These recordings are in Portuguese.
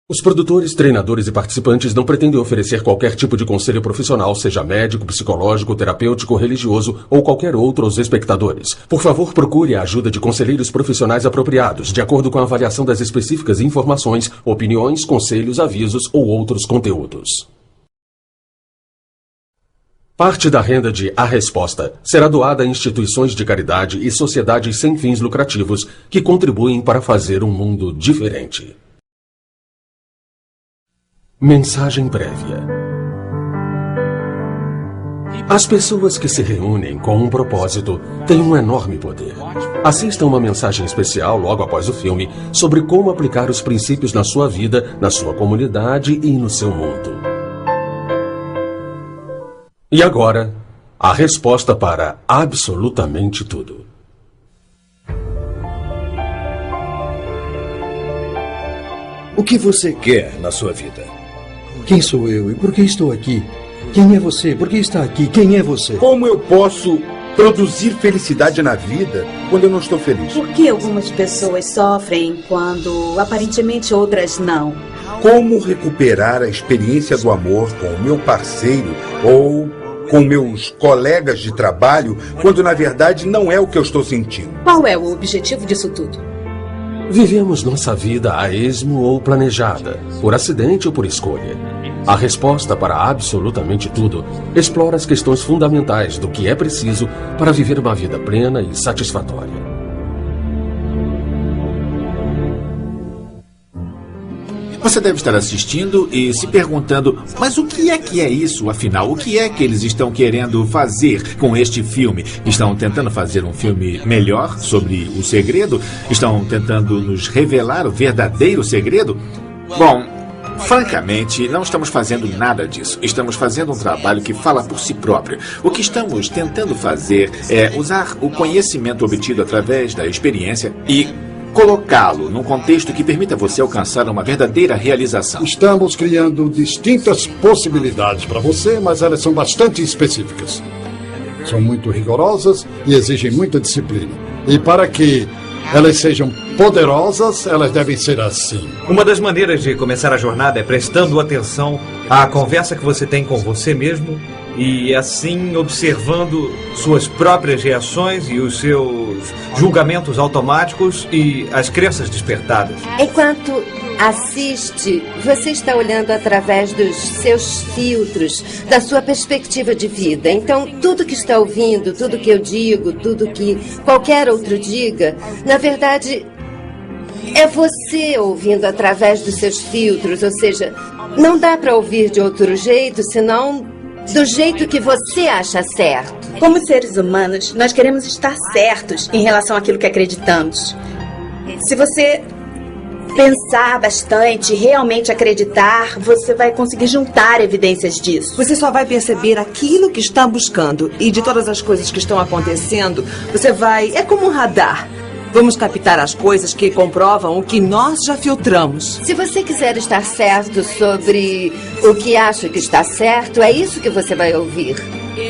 Os produtores, treinadores e participantes não pretendem oferecer qualquer tipo de conselho profissional, seja médico, psicológico, terapêutico, religioso ou qualquer outro aos espectadores. Por favor, procure a ajuda de conselheiros profissionais apropriados, de acordo com a avaliação das específicas informações, opiniões, conselhos, avisos ou outros conteúdos. Parte da renda de A Resposta será doada a instituições de caridade e sociedades sem fins lucrativos que contribuem para fazer um mundo diferente. Mensagem prévia. As pessoas que se reúnem com um propósito têm um enorme poder. Assista uma mensagem especial logo após o filme sobre como aplicar os princípios na sua vida, na sua comunidade e no seu mundo. E agora, a resposta para absolutamente tudo. O que você quer na sua vida? Quem sou eu e por que estou aqui? Quem é você? Por que está aqui? Quem é você? Como eu posso produzir felicidade na vida quando eu não estou feliz? Por que algumas pessoas sofrem quando aparentemente outras não? Como recuperar a experiência do amor com o meu parceiro ou com meus colegas de trabalho quando na verdade não é o que eu estou sentindo? Qual é o objetivo disso tudo? Vivemos nossa vida a esmo ou planejada, por acidente ou por escolha. A resposta para absolutamente tudo explora as questões fundamentais do que é preciso para viver uma vida plena e satisfatória. Você deve estar assistindo e se perguntando, mas o que é isso, afinal? O que é que eles estão querendo fazer com este filme? Estão tentando fazer um filme melhor sobre o segredo? Estão tentando nos revelar o verdadeiro segredo? Bom, francamente, não estamos fazendo nada disso. Estamos fazendo um trabalho que fala por si próprio. O que estamos tentando fazer é usar o conhecimento obtido através da experiência e colocá-lo num contexto que permita você alcançar uma verdadeira realização. Estamos criando distintas possibilidades para você, mas elas são bastante específicas. São muito rigorosas e exigem muita disciplina. E para que elas sejam poderosas, elas devem ser assim. Uma das maneiras de começar a jornada é prestando atenção à conversa que você tem com você mesmo e assim observando suas próprias reações e os seus julgamentos automáticos e as crenças despertadas. Enquanto assiste, você está olhando através dos seus filtros, da sua perspectiva de vida. Então, tudo que está ouvindo, tudo que eu digo, tudo que qualquer outro diga, na verdade, é você ouvindo através dos seus filtros. Ou seja, não dá para ouvir de outro jeito, senão do jeito que você acha certo. Como seres humanos, nós queremos estar certos em relação àquilo que acreditamos. Se você pensar bastante, realmente acreditar, você vai conseguir juntar evidências disso. Você só vai perceber aquilo que está buscando. E de todas as coisas que estão acontecendo, você vai... É como um radar. Vamos captar as coisas que comprovam o que nós já filtramos. Se você quiser estar certo sobre o que acha que está certo, é isso que você vai ouvir.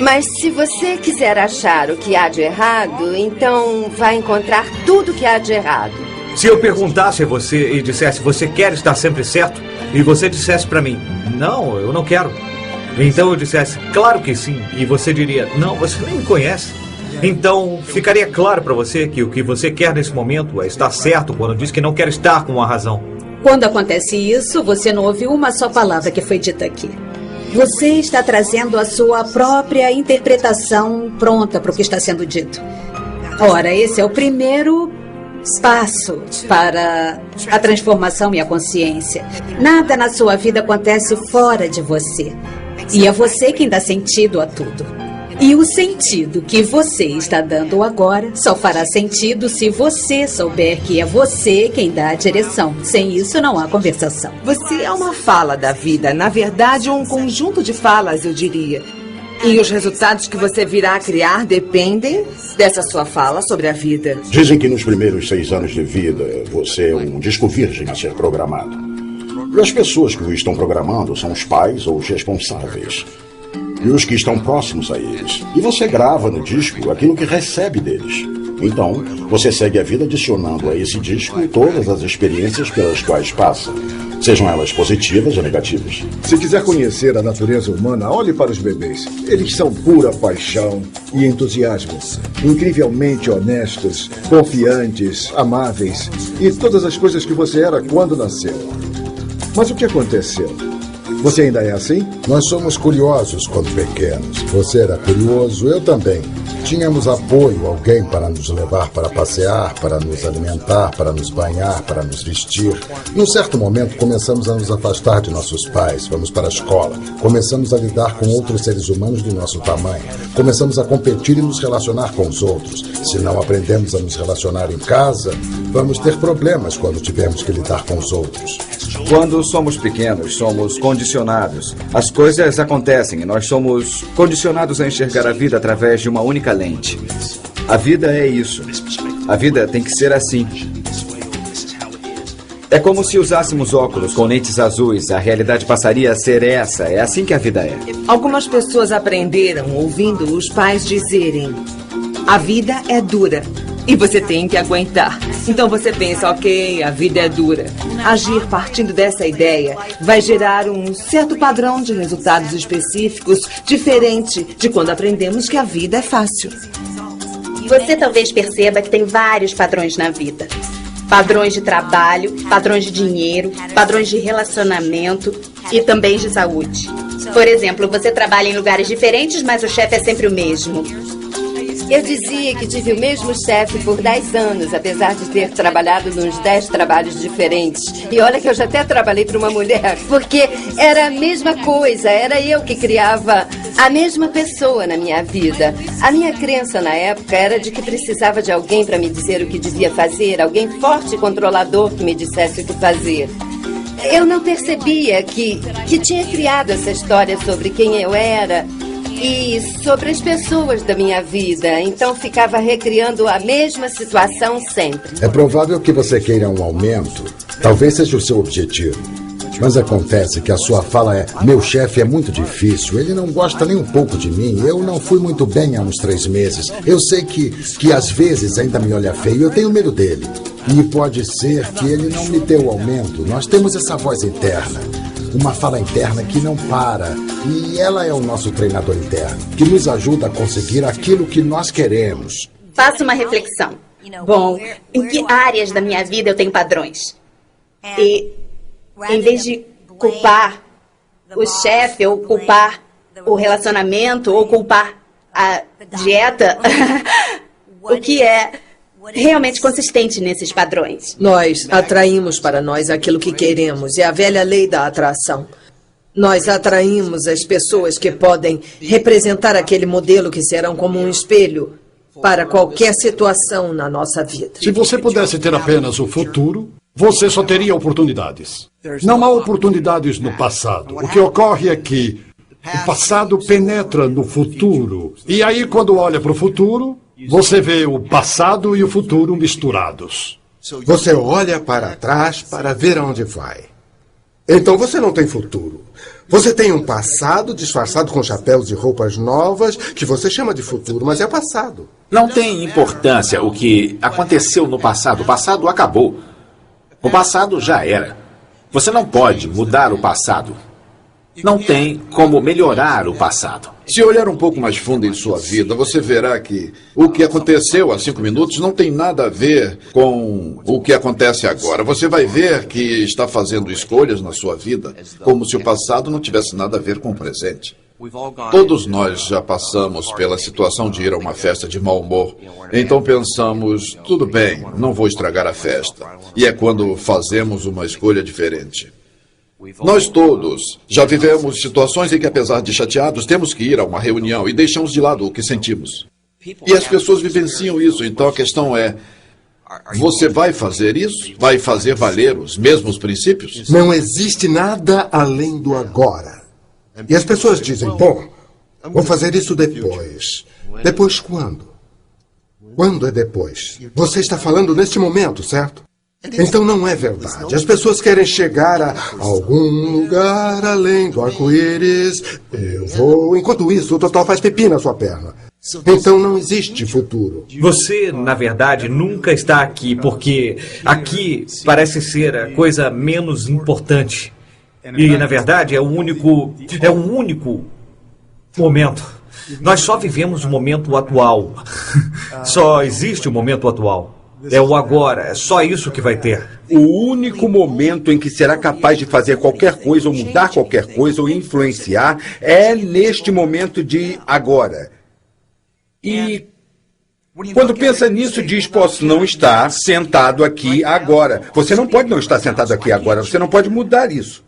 Mas se você quiser achar o que há de errado, então vai encontrar tudo que há de errado. Se eu perguntasse a você e dissesse, você quer estar sempre certo? E você dissesse para mim, não, eu não quero. Então eu dissesse, claro que sim. E você diria, não, você nem me conhece. Então, ficaria claro para você que o que você quer nesse momento é estar certo quando diz que não quer estar com a razão. Quando acontece isso, você não ouviu uma só palavra que foi dita aqui. Você está trazendo a sua própria interpretação pronta para o que está sendo dito. Ora, esse é o primeiro passo para a transformação e a consciência. Nada na sua vida acontece fora de você. E é você quem dá sentido a tudo. E o sentido que você está dando agora só fará sentido se você souber que é você quem dá a direção. Sem isso, não há conversação. Você é uma fala da vida. Na verdade, um conjunto de falas, eu diria. E os resultados que você virá a criar dependem dessa sua fala sobre a vida. Dizem que nos primeiros 6 anos de vida, você é um disco virgem a ser programado. E as pessoas que o estão programando são os pais ou os responsáveis. E os que estão próximos a eles. E você grava no disco aquilo que recebe deles. Então, você segue a vida adicionando a esse disco todas as experiências pelas quais passa, sejam elas positivas ou negativas. Se quiser conhecer a natureza humana, olhe para os bebês. Eles são pura paixão e entusiasmo. Incrivelmente honestos, confiantes, amáveis e todas as coisas que você era quando nasceu. Mas o que aconteceu? Você ainda é assim? Nós somos curiosos quando pequenos. Você era curioso, eu também. Tínhamos apoio, alguém para nos levar para passear, para nos alimentar, para nos banhar, para nos vestir. Num certo momento, começamos a nos afastar de nossos pais. Fomos para a escola. Começamos a lidar com outros seres humanos do nosso tamanho. Começamos a competir e nos relacionar com os outros. Se não aprendemos a nos relacionar em casa, vamos ter problemas quando tivermos que lidar com os outros. Quando somos pequenos, somos condicionados. As coisas acontecem e nós somos condicionados a enxergar a vida através de uma única lente. A vida é isso. A vida tem que ser assim. É como se usássemos óculos com lentes azuis. A realidade passaria a ser essa. É assim que a vida é. Algumas pessoas aprenderam ouvindo os pais dizerem: a vida é dura e você tem que aguentar. Então você pensa, ok, a vida é dura. Agir partindo dessa ideia vai gerar um certo padrão de resultados específicos, diferente de quando aprendemos que a vida é fácil. Você talvez perceba que tem vários padrões na vida. Padrões de trabalho, padrões de dinheiro, padrões de relacionamento e também de saúde. Por exemplo, você trabalha em lugares diferentes, mas o chefe é sempre o mesmo. Eu dizia que tive o mesmo chefe por 10 anos, apesar de ter trabalhado nos 10 trabalhos diferentes. E olha que eu já até trabalhei para uma mulher, porque era a mesma coisa, era eu que criava a mesma pessoa na minha vida. A minha crença na época era de que precisava de alguém para me dizer o que devia fazer, alguém forte e controlador que me dissesse o que fazer. Eu não percebia que tinha criado essa história sobre quem eu era e sobre as pessoas da minha vida. Então ficava recriando a mesma situação sempre. É provável que você queira um aumento. Talvez seja o seu objetivo. Mas acontece que a sua fala é: meu chefe é muito difícil, ele não gosta nem um pouco de mim, eu não fui muito bem há uns 3 meses. Eu sei que às vezes ainda me olha feio, eu tenho medo dele. E pode ser que ele não me dê o aumento. Nós temos essa voz interna. Uma fala interna que não para. E ela é o nosso treinador interno, que nos ajuda a conseguir aquilo que nós queremos. Faça uma reflexão. Bom, em que áreas da minha vida eu tenho padrões? E, em vez de culpar o chefe, ou culpar o relacionamento, ou culpar a dieta, o que é realmente consistente nesses padrões? Nós atraímos para nós aquilo que queremos. É a velha lei da atração. Nós atraímos as pessoas que podem representar aquele modelo que serão como um espelho para qualquer situação na nossa vida. Se você pudesse ter apenas o futuro, você só teria oportunidades. Não há oportunidades no passado. O que ocorre é que o passado penetra no futuro. E aí, quando olha para o futuro, você vê o passado e o futuro misturados. Você olha para trás para ver aonde vai. Então você não tem futuro. Você tem um passado disfarçado com chapéus e roupas novas que você chama de futuro, mas é passado. Não tem importância o que aconteceu no passado. O passado acabou. O passado já era. Você não pode mudar o passado. Não tem como melhorar o passado. Se olhar um pouco mais fundo em sua vida, você verá que o que aconteceu há 5 minutos não tem nada a ver com o que acontece agora. Você vai ver que está fazendo escolhas na sua vida como se o passado não tivesse nada a ver com o presente. Todos nós já passamos pela situação de ir a uma festa de mau humor. Então pensamos, tudo bem, não vou estragar a festa. E é quando fazemos uma escolha diferente. Nós todos já vivemos situações em que, apesar de chateados, temos que ir a uma reunião e deixamos de lado o que sentimos. E as pessoas vivenciam isso. Então a questão é, você vai fazer isso? Vai fazer valer os mesmos princípios? Não existe nada além do agora. E as pessoas dizem, bom, vou fazer isso depois. Depois quando? Quando é depois? Você está falando neste momento, certo? Então não é verdade. As pessoas querem chegar a algum lugar além do arco-íris. Eu vou. Enquanto isso, o Totó faz pipi na sua perna. Então não existe futuro. Você, na verdade, nunca está aqui, porque aqui parece ser a coisa menos importante. E, na verdade, é um único momento. Nós só vivemos o momento atual. Só existe o momento atual. É o agora, é só isso que vai ter. O único momento em que será capaz de fazer qualquer coisa, ou mudar qualquer coisa, ou influenciar, é neste momento de agora. E quando pensa nisso, diz, posso não estar sentado aqui agora. Você não pode não estar sentado aqui agora, você não pode mudar isso.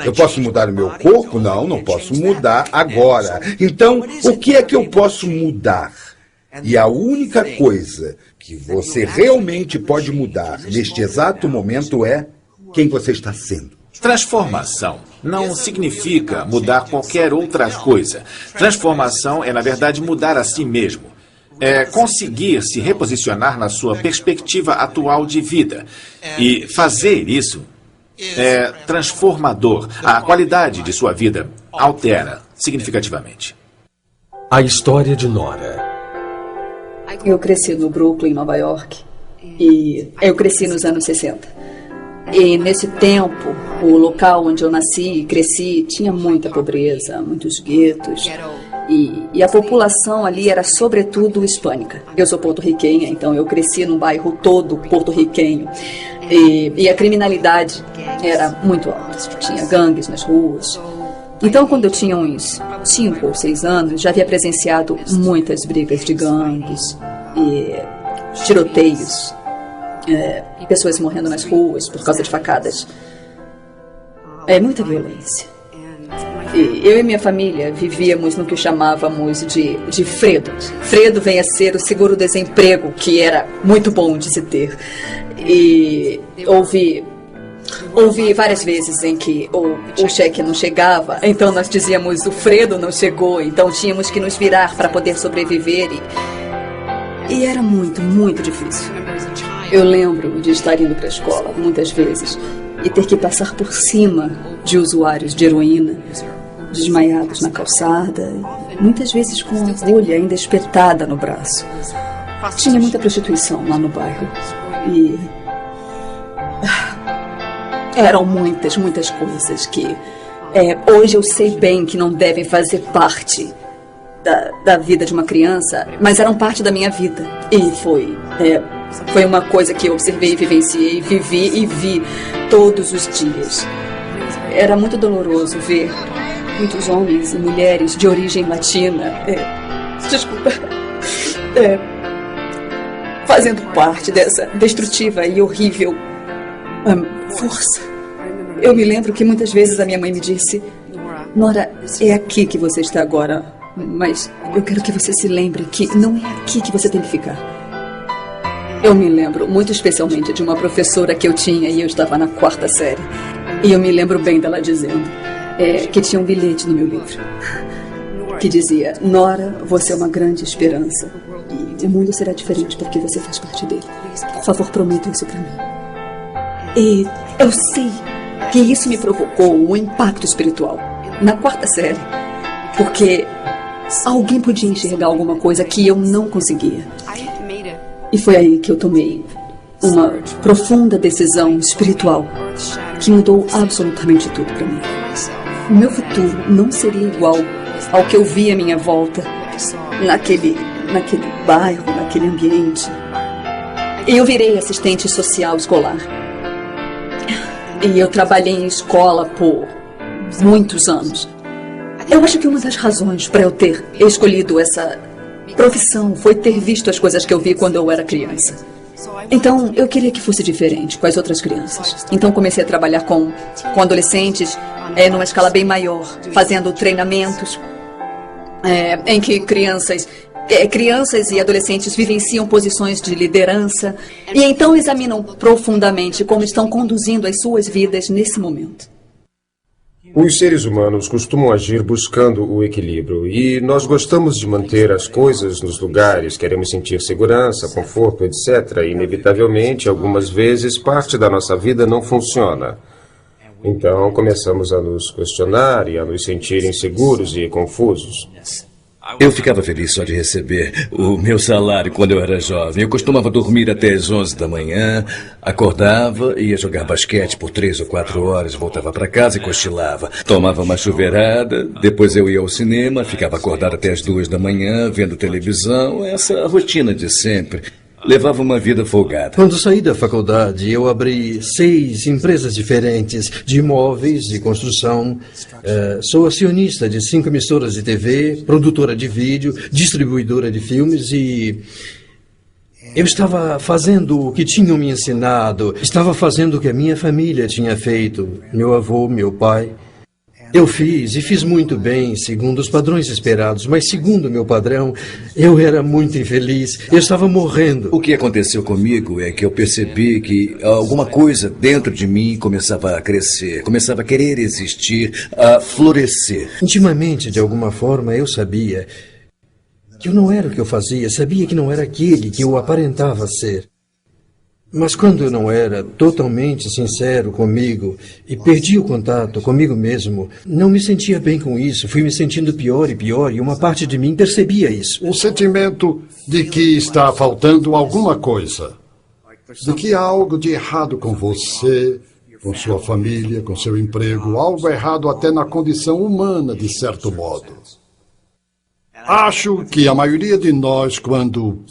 Eu posso mudar o meu corpo? Não posso mudar agora. Então, o que é que eu posso mudar? E a única coisa que você realmente pode mudar neste exato momento é quem você está sendo. Transformação não significa mudar qualquer outra coisa. Transformação é, na verdade, mudar a si mesmo. É conseguir se reposicionar na sua perspectiva atual de vida. E fazer isso é transformador. A qualidade de sua vida altera significativamente. A história de Nora. Eu cresci no Brooklyn, Nova York. E eu cresci nos anos 60. E nesse tempo, o local onde eu nasci e cresci tinha muita pobreza, muitos guetos. E a população ali era sobretudo hispânica. Eu sou porto-riquenha, então eu cresci num bairro todo porto-riquenho. E a criminalidade era muito alta. Tinha gangues nas ruas. Então, quando eu tinha uns 5 ou 6 anos, já havia presenciado muitas brigas de gangues e tiroteios, pessoas morrendo nas ruas por causa de facadas. Muita violência. E eu e minha família vivíamos no que chamávamos de Fredo. Fredo vem a ser o seguro-desemprego, que era muito bom de se ter. E ouvi várias vezes em que o cheque não chegava, então nós dizíamos o Fredo não chegou, então tínhamos que nos virar para poder sobreviver e era muito, muito difícil. Eu lembro de estar indo para a escola muitas vezes e ter que passar por cima de usuários de heroína, desmaiados na calçada, muitas vezes com a agulha ainda espetada no braço. Tinha muita prostituição lá no bairro e eram muitas, muitas coisas que hoje eu sei bem que não devem fazer parte da vida de uma criança, mas eram parte da minha vida. E foi uma coisa que eu observei, vivenciei, vivi e vi todos os dias. Era muito doloroso ver muitos homens e mulheres de origem latina, fazendo parte dessa destrutiva e horrível força. Eu me lembro que muitas vezes a minha mãe me disse: Nora, é aqui que você está agora, mas eu quero que você se lembre que não é aqui que você tem que ficar. Eu me lembro muito especialmente de uma professora que eu tinha e eu estava na 4ª série. E eu me lembro bem dela dizendo que tinha um bilhete no meu livro que dizia: Nora, você é uma grande esperança e o mundo será diferente porque você faz parte dele. Por favor, prometa isso para mim. E eu sei que isso me provocou um impacto espiritual na 4ª série, porque alguém podia enxergar alguma coisa que eu não conseguia. E foi aí que eu tomei uma profunda decisão espiritual que mudou absolutamente tudo para mim. O meu futuro não seria igual ao que eu via à minha volta, naquele bairro, naquele ambiente. E eu virei assistente social escolar. E eu trabalhei em escola por muitos anos. Eu acho que uma das razões para eu ter escolhido essa profissão foi ter visto as coisas que eu vi quando eu era criança. Então, eu queria que fosse diferente com as outras crianças. Então, comecei a trabalhar com adolescentes numa escala bem maior, fazendo treinamentos em que crianças e adolescentes vivenciam posições de liderança e então examinam profundamente como estão conduzindo as suas vidas nesse momento. Os seres humanos costumam agir buscando o equilíbrio e nós gostamos de manter as coisas nos lugares, queremos sentir segurança, conforto, etc. E, inevitavelmente, algumas vezes, parte da nossa vida não funciona. Então, começamos a nos questionar e a nos sentir inseguros e confusos. Eu ficava feliz só de receber o meu salário quando eu era jovem. Eu costumava dormir até as 11 da manhã, acordava, ia jogar basquete por 3 ou 4 horas, voltava para casa e cochilava. Tomava uma chuveirada, depois eu ia ao cinema, ficava acordado até as 2 da manhã, vendo televisão, essa rotina de sempre. Levava uma vida folgada. Quando saí da faculdade, eu abri 6 empresas diferentes de imóveis, de construção. Sou acionista de 5 emissoras de TV, produtora de vídeo, distribuidora de filmes e... eu estava fazendo o que tinham me ensinado, estava fazendo o que a minha família tinha feito, meu avô, meu pai. Eu fiz muito bem, segundo os padrões esperados, mas segundo o meu padrão, eu era muito infeliz, eu estava morrendo. O que aconteceu comigo é que eu percebi que alguma coisa dentro de mim começava a crescer, começava a querer existir, a florescer. Intimamente, de alguma forma, eu sabia que eu não era o que eu fazia, sabia que não era aquele que eu aparentava ser. Mas quando eu não era totalmente sincero comigo e perdi o contato comigo mesmo, não me sentia bem com isso, fui me sentindo pior e uma parte de mim percebia isso. Um sentimento de que está faltando alguma coisa, de que há algo de errado com você, com sua família, com seu emprego, algo errado até na condição humana, de certo modo. Acho que a maioria de nós, quando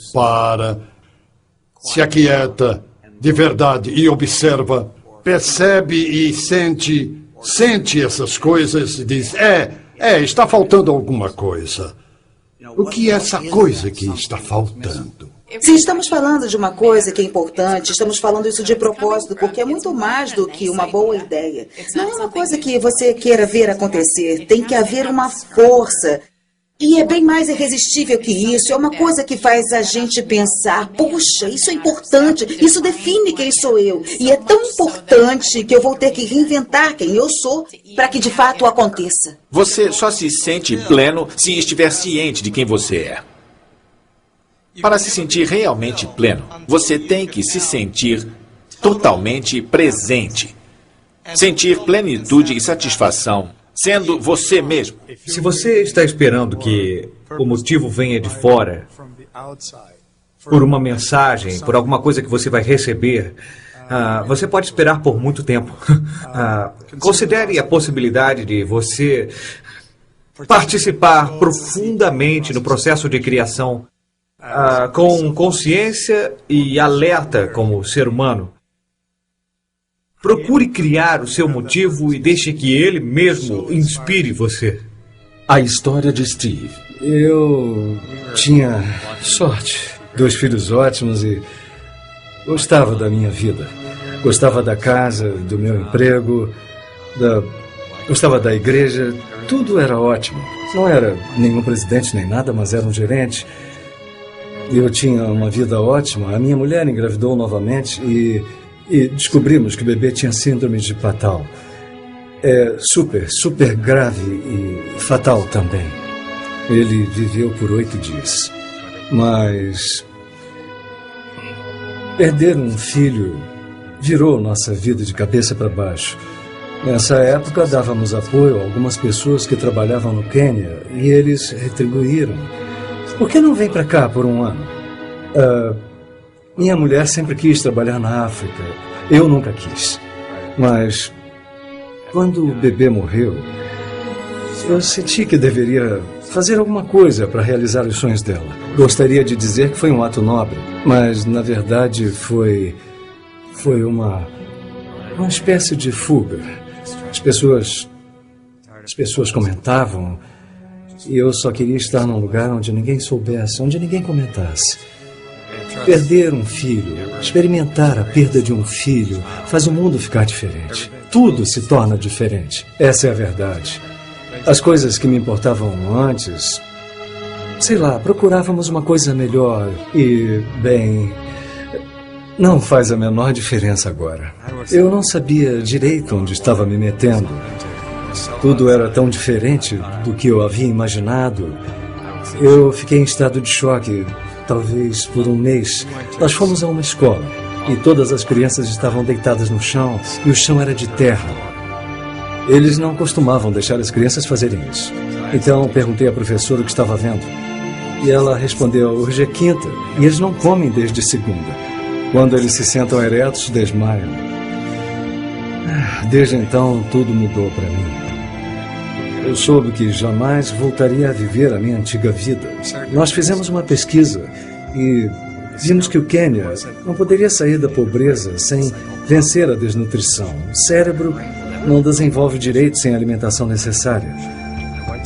se aquieta de verdade e observa, percebe e sente essas coisas e diz, está faltando alguma coisa. O que é essa coisa que está faltando? Se estamos falando de uma coisa que é importante, estamos falando isso de propósito, porque é muito mais do que uma boa ideia. Não é uma coisa que você queira ver acontecer, tem que haver uma força. E é bem mais irresistível que isso, é uma coisa que faz a gente pensar, puxa, isso é importante, isso define quem sou eu. E é tão importante que eu vou ter que reinventar quem eu sou para que de fato aconteça. Você só se sente pleno se estiver ciente de quem você é. Para se sentir realmente pleno, você tem que se sentir totalmente presente. Sentir plenitude e satisfação sendo você mesmo. Se você está esperando que o motivo venha de fora, por uma mensagem, por alguma coisa que você vai receber, você pode esperar por muito tempo. Considere a possibilidade de você participar profundamente no processo de criação, com consciência e alerta como ser humano. Procure criar o seu motivo e deixe que ele mesmo inspire você. A história de Steve. Eu tinha sorte. 2 filhos ótimos e gostava da minha vida. Gostava da casa, do meu emprego, gostava da igreja. Tudo era ótimo. Não era nenhum presidente nem nada, mas era um gerente. Eu tinha uma vida ótima. A minha mulher engravidou novamente e descobrimos que o bebê tinha síndrome de Patal. É super grave e fatal também. Ele viveu por 8 dias. Mas perder um filho virou nossa vida de cabeça para baixo. Nessa época, dávamos apoio a algumas pessoas que trabalhavam no Quênia e eles retribuíram. Por que não vem para cá por um ano? Minha mulher sempre quis trabalhar na África. Eu nunca quis. Mas quando o bebê morreu, eu senti que deveria fazer alguma coisa para realizar os sonhos dela. Gostaria de dizer que foi um ato nobre, mas na verdade foi uma espécie de fuga. As pessoas comentavam e eu só queria estar num lugar onde ninguém soubesse, onde ninguém comentasse. Perder um filho, experimentar a perda de um filho, faz o mundo ficar diferente. Tudo se torna diferente. Essa é a verdade. As coisas que me importavam antes, sei lá, procurávamos uma coisa melhor e, bem, não faz a menor diferença agora. Eu não sabia direito onde estava me metendo. Tudo era tão diferente do que eu havia imaginado. Eu fiquei em estado de choque. Talvez por um mês. Nós fomos a uma escola e todas as crianças estavam deitadas no chão e o chão era de terra. Eles não costumavam deixar as crianças fazerem isso. Então perguntei à professora o que estava vendo. E ela respondeu, hoje é quinta e eles não comem desde segunda. Quando eles se sentam eretos, desmaiam. Desde então, tudo mudou para mim. Eu soube que jamais voltaria a viver a minha antiga vida. Nós fizemos uma pesquisa e vimos que o Quênia não poderia sair da pobreza sem vencer a desnutrição. O cérebro não desenvolve direito sem a alimentação necessária.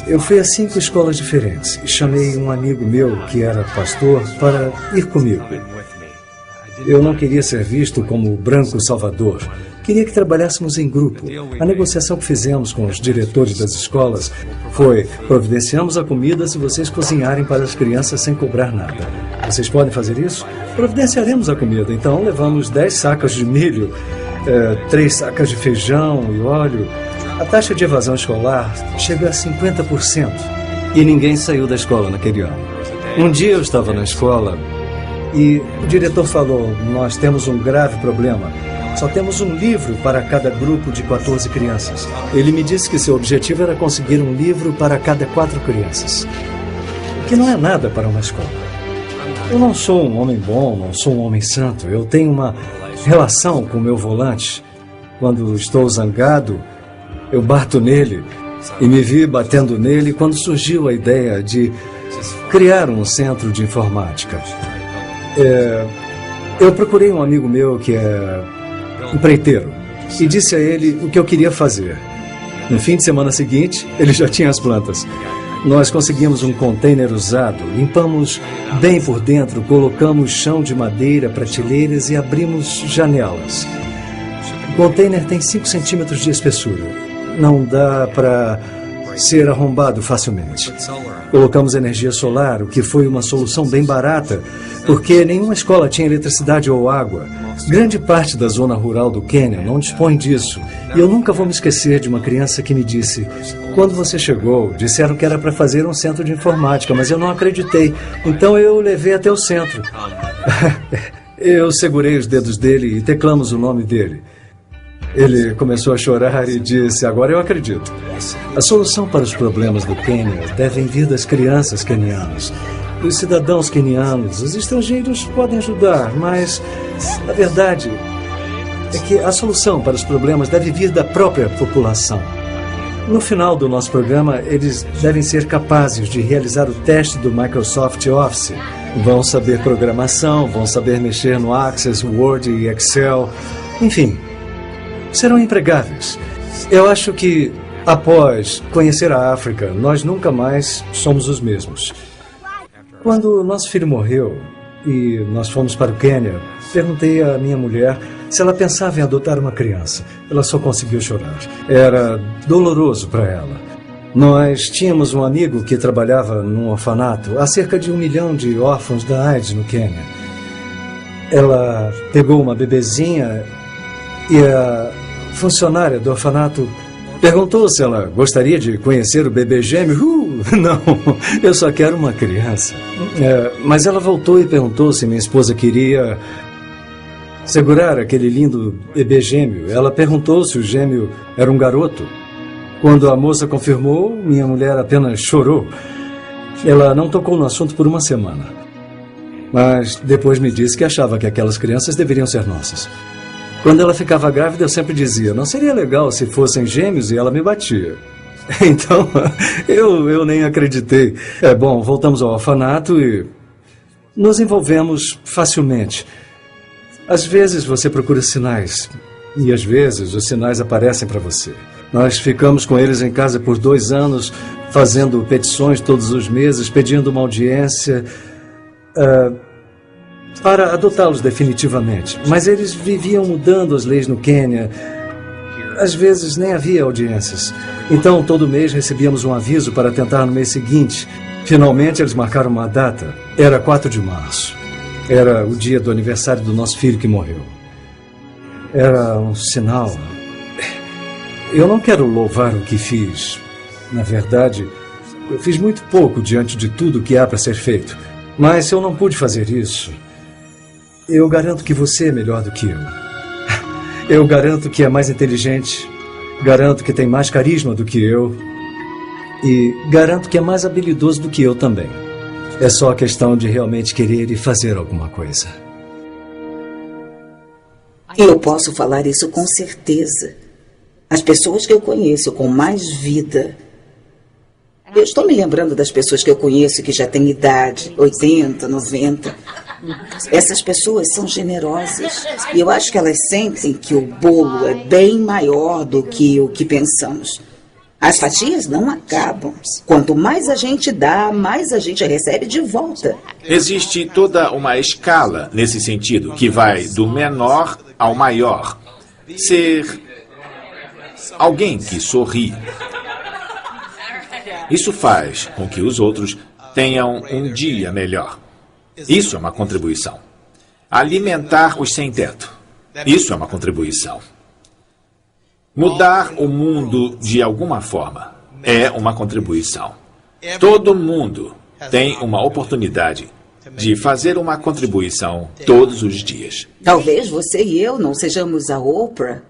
Eu fui a 5 escolas diferentes e chamei um amigo meu, que era pastor, para ir comigo. Eu não queria ser visto como o branco salvador. Queria que trabalhássemos em grupo. A negociação que fizemos com os diretores das escolas foi: providenciamos a comida se vocês cozinharem para as crianças sem cobrar nada. Vocês podem fazer isso? Providenciaremos a comida. Então levamos 10 sacas de milho, 3 sacas de feijão e óleo. A taxa de evasão escolar chega a 50%. E ninguém saiu da escola naquele ano. Um dia eu estava na escola e o diretor falou: nós temos um grave problema. Só temos um livro para cada grupo de 14 crianças. Ele me disse que seu objetivo era conseguir um livro para cada 4 crianças. O que não é nada para uma escola. Eu não sou um homem bom, não sou um homem santo. Eu tenho uma relação com o meu volante. Quando estou zangado, eu bato nele. E me vi batendo nele quando surgiu a ideia de criar um centro de informática. Eu procurei um amigo meu que é empreiteiro e disse a ele o que eu queria fazer. No fim de semana seguinte, ele já tinha as plantas. Nós conseguimos um container usado, limpamos bem por dentro, colocamos chão de madeira, prateleiras e abrimos janelas. O container tem 5 centímetros de espessura. Não dá para ser arrombado facilmente. Colocamos energia solar, o que foi uma solução bem barata, porque nenhuma escola tinha eletricidade ou água. Grande parte da zona rural do Quênia não dispõe disso. E eu nunca vou me esquecer de uma criança que me disse: quando você chegou, disseram que era para fazer um centro de informática, mas eu não acreditei. Então eu o levei até o centro. Eu segurei os dedos dele e teclamos o nome dele. Ele começou a chorar e disse: agora eu acredito. A solução para os problemas do Quênia devem vir das crianças quenianas, dos cidadãos quenianos. Os estrangeiros podem ajudar, mas a verdade é que a solução para os problemas deve vir da própria população. No final do nosso programa, eles devem ser capazes de realizar o teste do Microsoft Office. Vão saber programação, vão saber mexer no Access, Word e Excel. Enfim, serão empregáveis. Eu acho que, após conhecer a África, nós nunca mais somos os mesmos. Quando nosso filho morreu e nós fomos para o Quênia, perguntei à minha mulher se ela pensava em adotar uma criança. Ela só conseguiu chorar. Era doloroso para ela. Nós tínhamos um amigo que trabalhava num orfanato. Há cerca de 1 milhão de órfãos da AIDS no Quênia. Ela pegou uma bebezinha e a funcionária do orfanato perguntou se ela gostaria de conhecer o bebê gêmeo. Não, eu só quero uma criança. Mas ela voltou e perguntou se minha esposa queria segurar aquele lindo bebê gêmeo. Ela perguntou se o gêmeo era um garoto. Quando a moça confirmou, minha mulher apenas chorou. Ela não tocou no assunto por 1 semana. Mas depois me disse que achava que aquelas crianças deveriam ser nossas. Quando ela ficava grávida, eu sempre dizia: não seria legal se fossem gêmeos? E ela me batia. Então, eu nem acreditei. Bom, voltamos ao orfanato e nos envolvemos facilmente. Às vezes você procura sinais, e às vezes os sinais aparecem para você. Nós ficamos com eles em casa por 2 anos, fazendo petições todos os meses, pedindo uma audiência para adotá-los definitivamente. Mas eles viviam mudando as leis no Quênia. Às vezes nem havia audiências. Então, todo mês recebíamos um aviso para tentar no mês seguinte. Finalmente, eles marcaram uma data. Era 4 de março. Era o dia do aniversário do nosso filho que morreu. Era um sinal. Eu não quero louvar o que fiz. Na verdade, eu fiz muito pouco diante de tudo que há para ser feito. Mas se eu não pude fazer isso, eu garanto que você é melhor do que eu. Eu garanto que é mais inteligente. Garanto que tem mais carisma do que eu. E garanto que é mais habilidoso do que eu também. É só questão de realmente querer e fazer alguma coisa. Eu posso falar isso com certeza. As pessoas que eu conheço com mais vida. Eu estou me lembrando das pessoas que eu conheço que já têm idade, 80, 90. Essas pessoas são generosas. E eu acho que elas sentem que o bolo é bem maior do que o que pensamos. As fatias não acabam. Quanto mais a gente dá, mais a gente recebe de volta. Existe toda uma escala nesse sentido, que vai do menor ao maior. Ser alguém que sorri. Isso faz com que os outros tenham um dia melhor. Isso é uma contribuição. Alimentar os sem-teto. Isso é uma contribuição. Mudar o mundo de alguma forma é uma contribuição. Todo mundo tem uma oportunidade de fazer uma contribuição todos os dias. Talvez você e eu não sejamos a Oprah.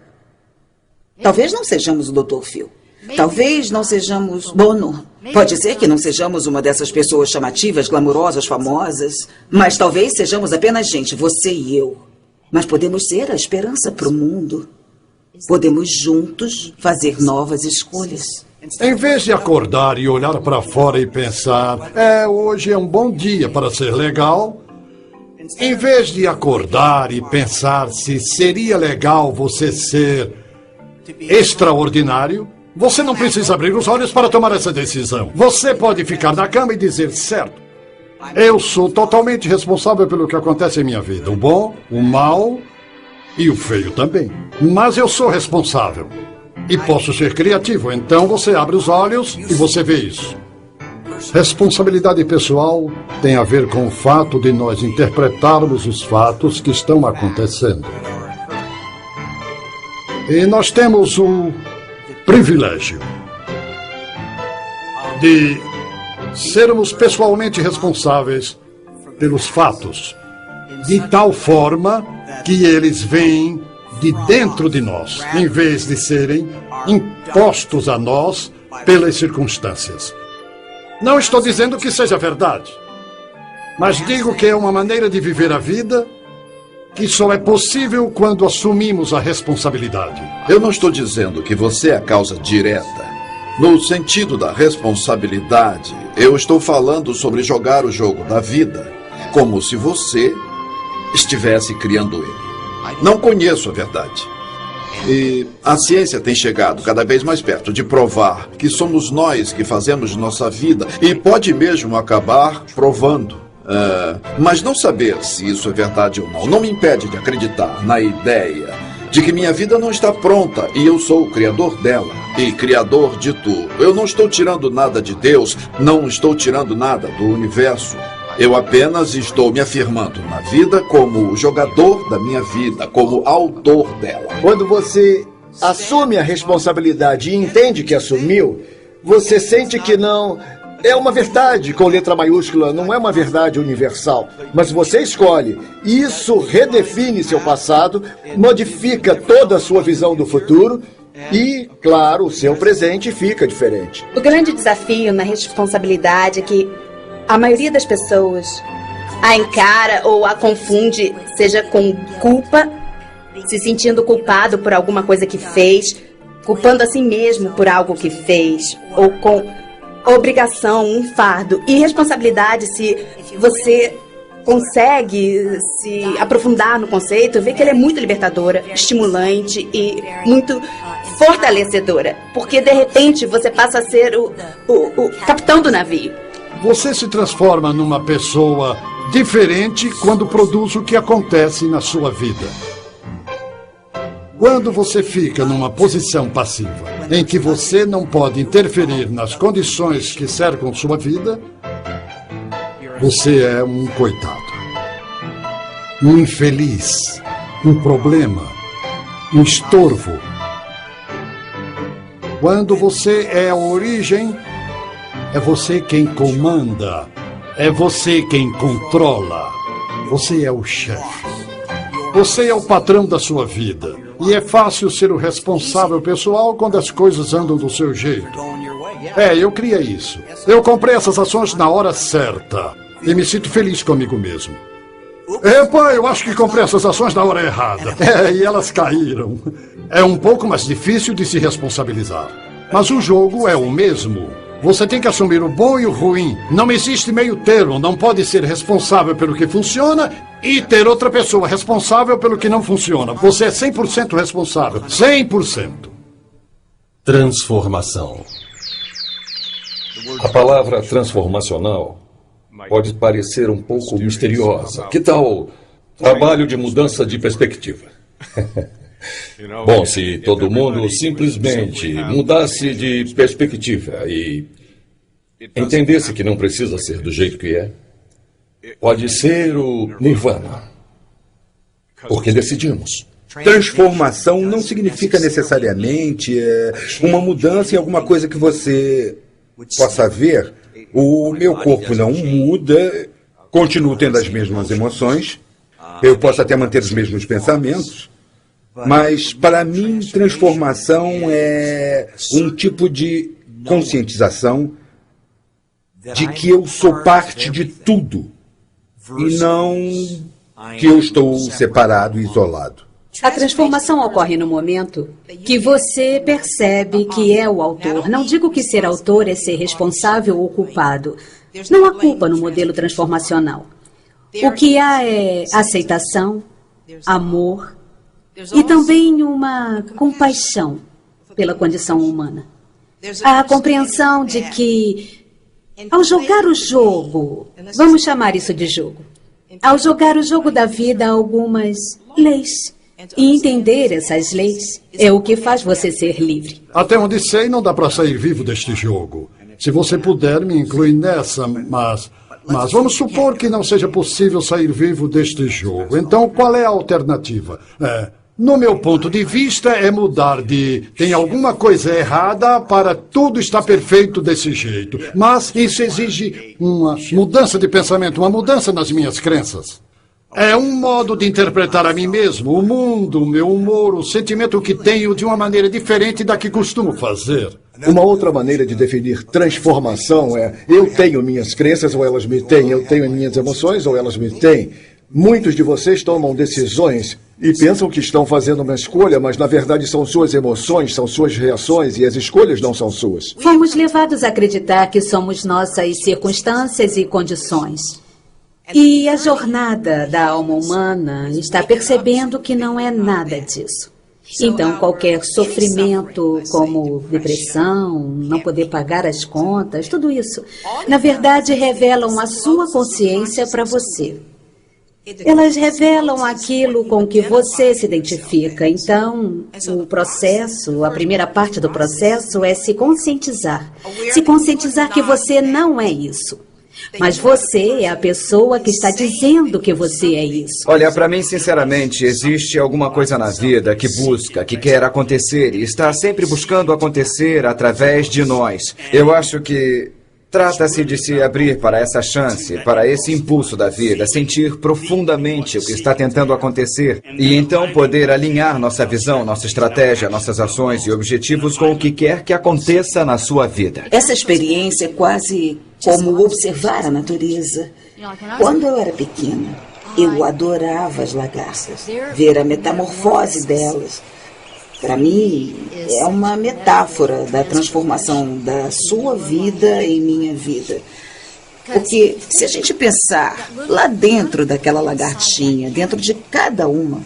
Talvez não sejamos o Dr. Phil. Talvez não sejamos Bono. Pode ser que não sejamos uma dessas pessoas chamativas, glamourosas, famosas. Mas talvez sejamos apenas gente, você e eu. Mas podemos ser a esperança para o mundo. Podemos juntos fazer novas escolhas. Em vez de acordar e olhar para fora e pensar, hoje é um bom dia para ser legal. Em vez de acordar e pensar se seria legal você ser extraordinário, você não precisa abrir os olhos para tomar essa decisão. Você pode ficar na cama e dizer, certo, eu sou totalmente responsável pelo que acontece em minha vida. O bom, o mal e o feio também. Mas eu sou responsável. E posso ser criativo. Então você abre os olhos e você vê isso. Responsabilidade pessoal tem a ver com o fato de nós interpretarmos os fatos que estão acontecendo. E nós temos o privilégio de sermos pessoalmente responsáveis pelos fatos, de tal forma que eles vêm de dentro de nós, em vez de serem impostos a nós pelas circunstâncias. Não estou dizendo que seja verdade, mas digo que é uma maneira de viver a vida que só é possível quando assumimos a responsabilidade. Eu não estou dizendo que você é a causa direta. No sentido da responsabilidade, eu estou falando sobre jogar o jogo da vida, como se você estivesse criando ele. Não conheço a verdade. E a ciência tem chegado cada vez mais perto de provar que somos nós que fazemos nossa vida e pode mesmo acabar provando. Mas não saber se isso é verdade ou não me impede de acreditar na ideia de que minha vida não está pronta e eu sou o criador dela e criador de tudo. Eu não estou tirando nada de Deus, não estou tirando nada do universo. Eu apenas estou me afirmando na vida como o jogador da minha vida, como autor dela. Quando você assume a responsabilidade e entende que assumiu, você sente que não... É uma verdade com letra maiúscula, não é uma verdade universal. Mas você escolhe. Isso redefine seu passado, modifica toda a sua visão do futuro e, claro, o seu presente fica diferente. O grande desafio na responsabilidade é que a maioria das pessoas a encara ou a confunde, seja com culpa, se sentindo culpado por alguma coisa que fez, culpando a si mesmo por algo que fez, ou com obrigação, um fardo. E responsabilidade, se você consegue se aprofundar no conceito, vê que ele é muito libertadora, estimulante e muito fortalecedora. Porque, de repente, você passa a ser o capitão do navio. Você se transforma numa pessoa diferente quando produz o que acontece na sua vida. Quando você fica numa posição passiva, em que você não pode interferir nas condições que cercam sua vida, você é um coitado, um infeliz, um problema, um estorvo. Quando você é a origem, é você quem comanda, é você quem controla, você é o chefe. Você é o patrão da sua vida. E é fácil ser o responsável pessoal quando as coisas andam do seu jeito. Eu criei isso. Eu comprei essas ações na hora certa. E me sinto feliz comigo mesmo. Epa, eu acho que comprei essas ações na hora errada. E elas caíram. É um pouco mais difícil de se responsabilizar. Mas o jogo é o mesmo. Você tem que assumir o bom e o ruim. Não existe meio termo. Não pode ser responsável pelo que funciona e ter outra pessoa responsável pelo que não funciona. Você é 100% responsável. 100%. Transformação. A palavra transformacional pode parecer um pouco misteriosa. Que tal trabalho de mudança de perspectiva? Bom, se todo mundo simplesmente mudasse de perspectiva e entendesse que não precisa ser do jeito que é, pode ser o nirvana. Porque decidimos. Transformação não significa necessariamente uma mudança em alguma coisa que você possa ver. O meu corpo não muda, continuo tendo as mesmas emoções, eu posso até manter os mesmos pensamentos, mas para mim transformação é um tipo de conscientização de que eu sou parte de tudo e não que eu estou separado e isolado. A transformação ocorre no momento que você percebe que é o autor. Não digo que ser autor é ser responsável ou culpado. Não há culpa no modelo transformacional. O que há é aceitação, amor e também uma compaixão pela condição humana. A compreensão de que, ao jogar o jogo, vamos chamar isso de jogo, ao jogar o jogo da vida, há algumas leis. E entender essas leis é o que faz você ser livre. Até onde sei, não dá para sair vivo deste jogo. Se você puder, me inclui nessa, mas vamos supor que não seja possível sair vivo deste jogo. Então, qual é a alternativa? No meu ponto de vista, é mudar de tem alguma coisa errada para tudo está perfeito desse jeito. Mas isso exige uma mudança de pensamento, uma mudança nas minhas crenças. É um modo de interpretar a mim mesmo, o mundo, o meu humor, o sentimento que tenho de uma maneira diferente da que costumo fazer. Uma outra maneira de definir transformação é eu tenho minhas crenças ou elas me têm, eu tenho minhas emoções ou elas me têm. Muitos de vocês tomam decisões e pensam que estão fazendo uma escolha, mas na verdade são suas emoções, são suas reações e as escolhas não são suas. Fomos levados a acreditar que somos nossas circunstâncias e condições. E a jornada da alma humana está percebendo que não é nada disso. Então, qualquer sofrimento, como depressão, não poder pagar as contas, tudo isso, na verdade, revelam a sua consciência para você. Elas revelam aquilo com que você se identifica. Então, o processo, a primeira parte do processo é se conscientizar. Se conscientizar que você não é isso. Mas você é a pessoa que está dizendo que você é isso. Olha, para mim, sinceramente, existe alguma coisa na vida que busca, que quer acontecer e está sempre buscando acontecer através de nós. Eu acho que trata-se de se abrir para essa chance, para esse impulso da vida, sentir profundamente o que está tentando acontecer e então poder alinhar nossa visão, nossa estratégia, nossas ações e objetivos com o que quer que aconteça na sua vida. Essa experiência é quase como observar a natureza. Quando eu era pequena, eu adorava as lagartas, ver a metamorfose delas. Para mim, é uma metáfora da transformação da sua vida em minha vida. Porque se a gente pensar lá dentro daquela lagartinha, dentro de cada uma,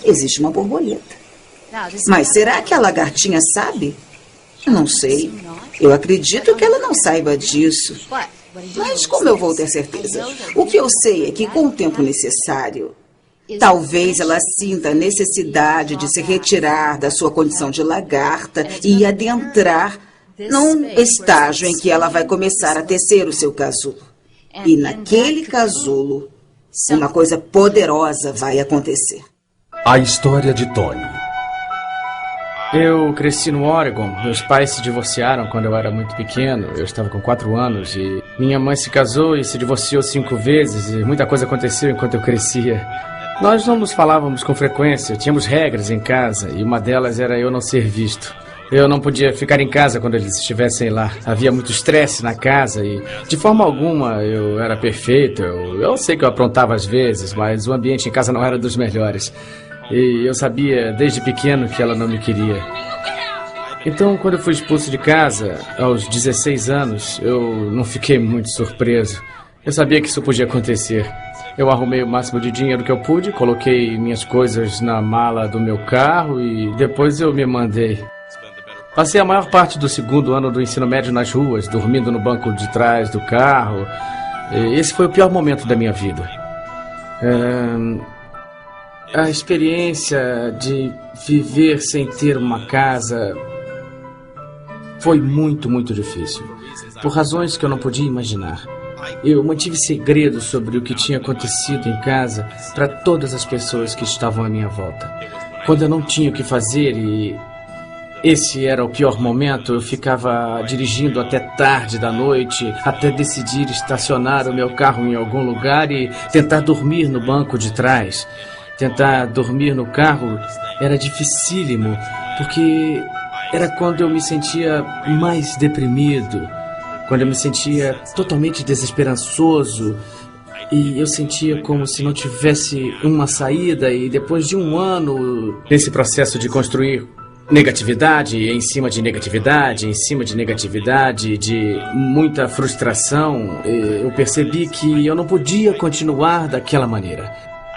existe uma borboleta. Mas será que a lagartinha sabe? Não sei. Eu acredito que ela não saiba disso. Mas como eu vou ter certeza? O que eu sei é que com o tempo necessário, talvez ela sinta a necessidade de se retirar da sua condição de lagarta e adentrar num estágio em que ela vai começar a tecer o seu casulo. E naquele casulo, uma coisa poderosa vai acontecer. A história de Tony. Eu cresci no Oregon. Meus pais se divorciaram quando eu era muito pequeno. Eu estava com 4 anos e minha mãe se casou e se divorciou 5 vezes e muita coisa aconteceu enquanto eu crescia. Nós não nos falávamos com frequência, tínhamos regras em casa e uma delas era eu não ser visto. Eu não podia ficar em casa quando eles estivessem lá. Havia muito estresse na casa e, de forma alguma, eu era perfeito. Eu sei que eu aprontava às vezes, mas o ambiente em casa não era dos melhores. E eu sabia desde pequeno que ela não me queria. Então, quando eu fui expulso de casa, aos 16 anos, eu não fiquei muito surpreso. Eu sabia que isso podia acontecer. Eu arrumei o máximo de dinheiro que eu pude, coloquei minhas coisas na mala do meu carro e depois eu me mandei. Passei a maior parte do segundo ano do ensino médio nas ruas, dormindo no banco de trás do carro. Esse foi o pior momento da minha vida. A experiência de viver sem ter uma casa foi muito, muito difícil. Por razões que eu não podia imaginar. Eu mantive segredo sobre o que tinha acontecido em casa para todas as pessoas que estavam à minha volta. Quando eu não tinha o que fazer e esse era o pior momento, eu ficava dirigindo até tarde da noite, até decidir estacionar o meu carro em algum lugar e tentar dormir no banco de trás. Tentar dormir no carro era dificílimo, porque era quando eu me sentia mais deprimido, quando eu me sentia totalmente desesperançoso e eu sentia como se não tivesse uma saída. E depois de um ano nesse processo de construir negatividade em cima de negatividade, em cima de negatividade, de muita frustração, eu percebi que eu não podia continuar daquela maneira.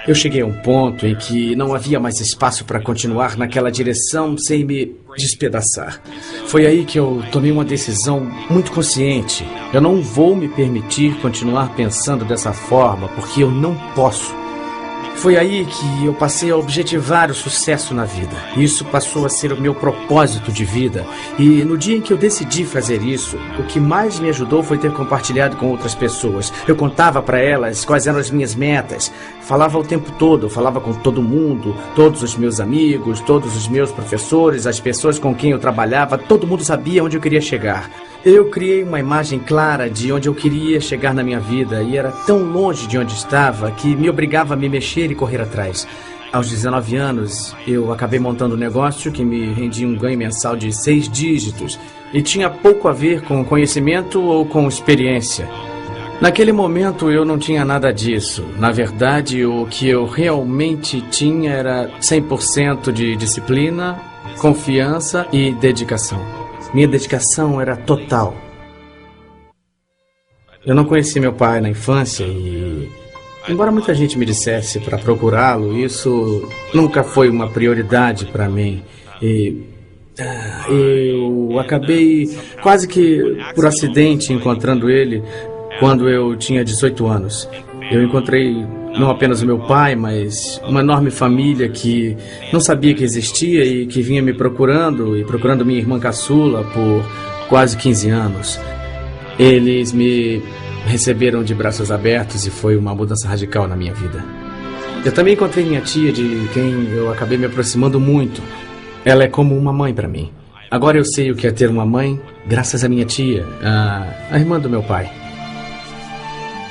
Eu cheguei a um ponto em que não havia mais espaço para continuar naquela direção sem me despedaçar. Foi aí que eu tomei uma decisão muito consciente. Eu não vou me permitir continuar pensando dessa forma, porque eu não posso. Foi aí que eu passei a objetivar o sucesso na vida. Isso passou a ser o meu propósito de vida. E no dia em que eu decidi fazer isso, o que mais me ajudou foi ter compartilhado com outras pessoas. Eu contava para elas quais eram as minhas metas. Falava o tempo todo, falava com todo mundo, todos os meus amigos, todos os meus professores, as pessoas com quem eu trabalhava, todo mundo sabia onde eu queria chegar. Eu criei uma imagem clara de onde eu queria chegar na minha vida e era tão longe de onde estava que me obrigava a me mexer e correr atrás. Aos 19 anos, eu acabei montando um negócio que me rendia um ganho mensal de 6 dígitos e tinha pouco a ver com conhecimento ou com experiência. Naquele momento, eu não tinha nada disso. Na verdade, o que eu realmente tinha era 100% de disciplina, confiança e dedicação. Minha dedicação era total. Eu não conheci meu pai na infância e, embora muita gente me dissesse para procurá-lo, isso nunca foi uma prioridade para mim. Eu acabei quase que por acidente encontrando ele quando eu tinha 18 anos. Eu encontrei não apenas o meu pai, mas uma enorme família que não sabia que existia e que vinha me procurando e procurando minha irmã caçula por quase 15 anos. Eles me receberam de braços abertos e foi uma mudança radical na minha vida. Eu também encontrei minha tia, de quem eu acabei me aproximando muito. Ela é como uma mãe para mim. Agora eu sei o que é ter uma mãe graças à minha tia, a irmã do meu pai.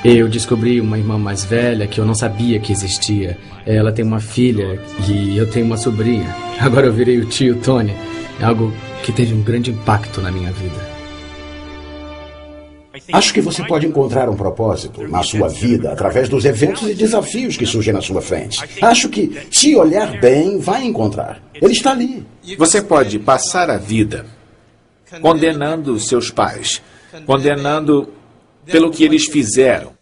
Eu descobri uma irmã mais velha que eu não sabia que existia. Ela tem uma filha e eu tenho uma sobrinha. Agora eu virei o tio Tony. É algo que teve um grande impacto na minha vida. Acho que você pode encontrar um propósito na sua vida através dos eventos e desafios que surgem na sua frente. Acho que, se olhar bem, vai encontrar. Ele está ali. Você pode passar a vida condenando seus pais, condenando pelo que eles fizeram.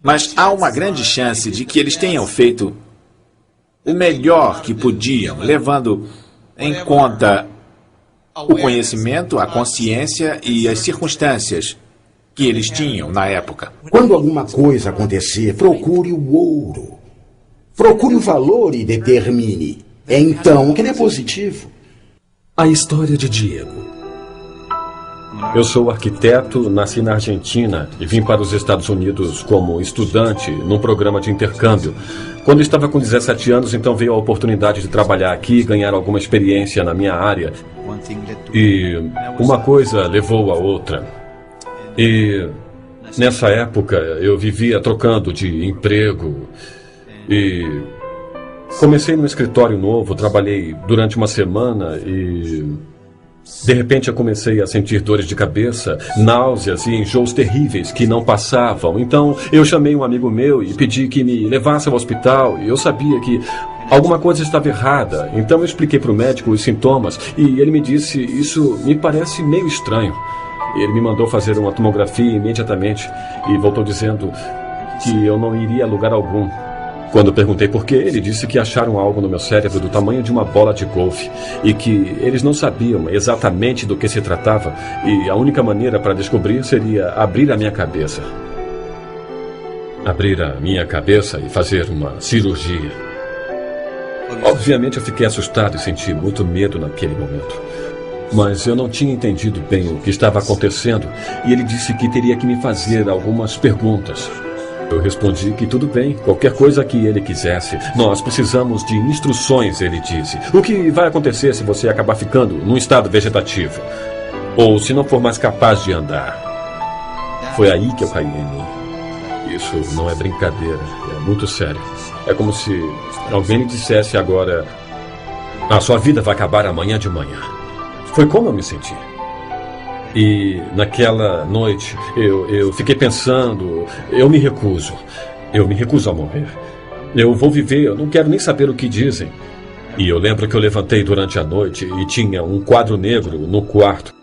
Mas há uma grande chance de que eles tenham feito o melhor que podiam, levando em conta o conhecimento, a consciência e as circunstâncias que eles tinham na época. Quando alguma coisa acontecer, procure o ouro. Procure o valor e determine. É então que ele é positivo. A história de Diego. Eu sou arquiteto, nasci na Argentina e vim para os Estados Unidos como estudante num programa de intercâmbio. Quando estava com 17 anos, então veio a oportunidade de trabalhar aqui e ganhar alguma experiência na minha área. E uma coisa levou a outra. E nessa época eu vivia trocando de emprego e comecei num escritório novo, trabalhei durante uma semana e... de repente eu comecei a sentir dores de cabeça, náuseas e enjoos terríveis que não passavam. Então eu chamei um amigo meu e pedi que me levasse ao hospital. E eu sabia que alguma coisa estava errada. Então eu expliquei para o médico os sintomas e ele me disse: isso me parece meio estranho. Ele me mandou fazer uma tomografia imediatamente e voltou dizendo que eu não iria a lugar algum. Quando perguntei por quê, ele disse que acharam algo no meu cérebro do tamanho de uma bola de golfe e que eles não sabiam exatamente do que se tratava e a única maneira para descobrir seria abrir a minha cabeça. Abrir a minha cabeça e fazer uma cirurgia. Obviamente eu fiquei assustado e senti muito medo naquele momento. Mas eu não tinha entendido bem o que estava acontecendo e ele disse que teria que me fazer algumas perguntas. Eu respondi que tudo bem, qualquer coisa que ele quisesse. Nós precisamos de instruções, ele disse. O que vai acontecer se você acabar ficando num estado vegetativo? Ou se não for mais capaz de andar? Foi aí que eu caí em mim. Isso não é brincadeira, é muito sério. É como se alguém lhe dissesse agora: a sua vida vai acabar amanhã de manhã. Foi como eu me senti. E naquela noite eu fiquei pensando: eu me recuso a morrer. Eu vou viver, eu não quero nem saber o que dizem. E eu lembro que eu levantei durante a noite e tinha um quadro negro no quarto.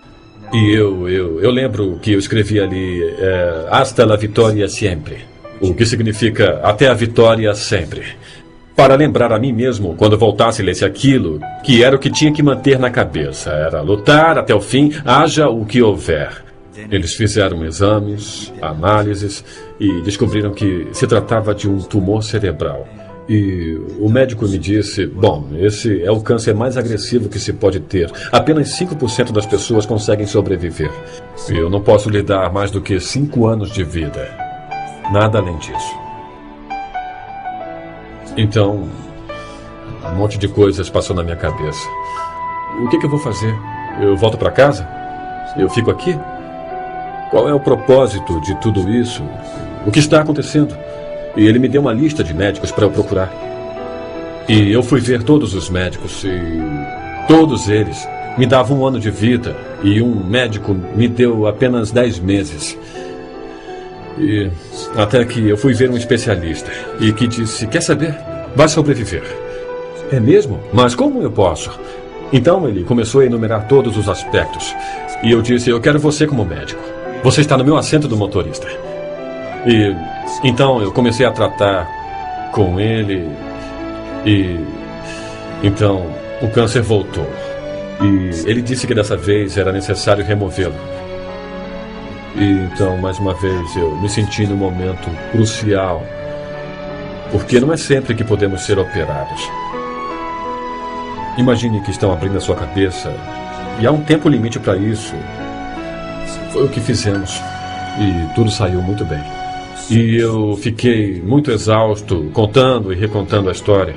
E eu lembro que eu escrevi ali Hasta la vitória sempre, o que significa até a vitória sempre. Para lembrar a mim mesmo, quando voltasse e lesse aquilo, que era o que tinha que manter na cabeça. Era lutar até o fim, haja o que houver. Eles fizeram exames, análises e descobriram que se tratava de um tumor cerebral. E o médico me disse: bom, esse é o câncer mais agressivo que se pode ter. Apenas 5% das pessoas conseguem sobreviver. E eu não posso lhe dar mais do que 5 anos de vida. Nada além disso. Então, um monte de coisas passou na minha cabeça. O que eu vou fazer? Eu volto para casa? Eu fico aqui? Qual é o propósito de tudo isso? O que está acontecendo? E ele me deu uma lista de médicos para eu procurar. E eu fui ver todos os médicos e todos eles me davam 1 ano de vida e um médico me deu apenas 10 meses. E até que eu fui ver um especialista e que disse: quer saber? Vai sobreviver. É mesmo? Mas como eu posso? Então ele começou a enumerar todos os aspectos. E eu disse: eu quero você como médico. Você está no meu assento do motorista. E então eu comecei a tratar com ele. E então o câncer voltou. E ele disse que dessa vez era necessário removê-lo. E então, mais uma vez, eu me senti num momento crucial, porque não é sempre que podemos ser operados. Imagine que estão abrindo a sua cabeça e há um tempo limite para isso. Foi o que fizemos e tudo saiu muito bem. E eu fiquei muito exausto contando e recontando a história.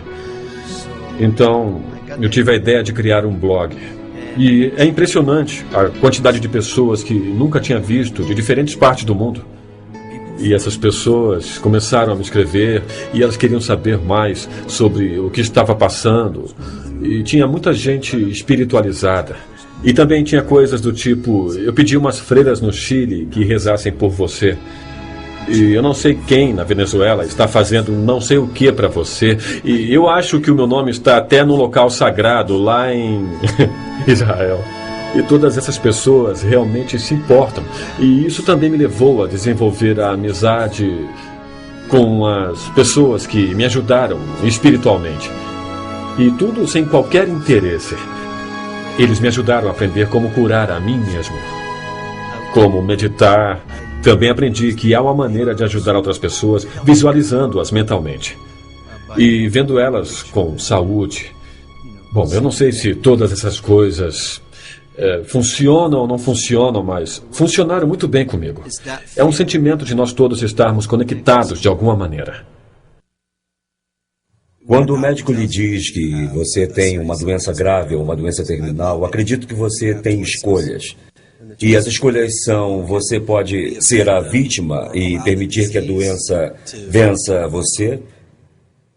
Então, eu tive a ideia de criar um blog. E é impressionante a quantidade de pessoas que nunca tinha visto de diferentes partes do mundo. E essas pessoas começaram a me escrever e elas queriam saber mais sobre o que estava passando. E tinha muita gente espiritualizada. E também tinha coisas do tipo: eu pedi umas freiras no Chile que rezassem por você. E eu não sei quem na Venezuela está fazendo não sei o que para você. E eu acho que o meu nome está até no local sagrado lá em Israel. E todas essas pessoas realmente se importam. E isso também me levou a desenvolver a amizade com as pessoas que me ajudaram espiritualmente. E tudo sem qualquer interesse. Eles me ajudaram a aprender como curar a mim mesmo. Como meditar. Também aprendi que há uma maneira de ajudar outras pessoas visualizando-as mentalmente. E vendo elas com saúde. Bom, eu não sei se todas essas coisas funcionam ou não funcionam, mas funcionaram muito bem comigo. É um sentimento de nós todos estarmos conectados de alguma maneira. Quando o médico lhe diz que você tem uma doença grave ou uma doença terminal, acredito que você tem escolhas. E as escolhas são: você pode ser a vítima e permitir que a doença vença você,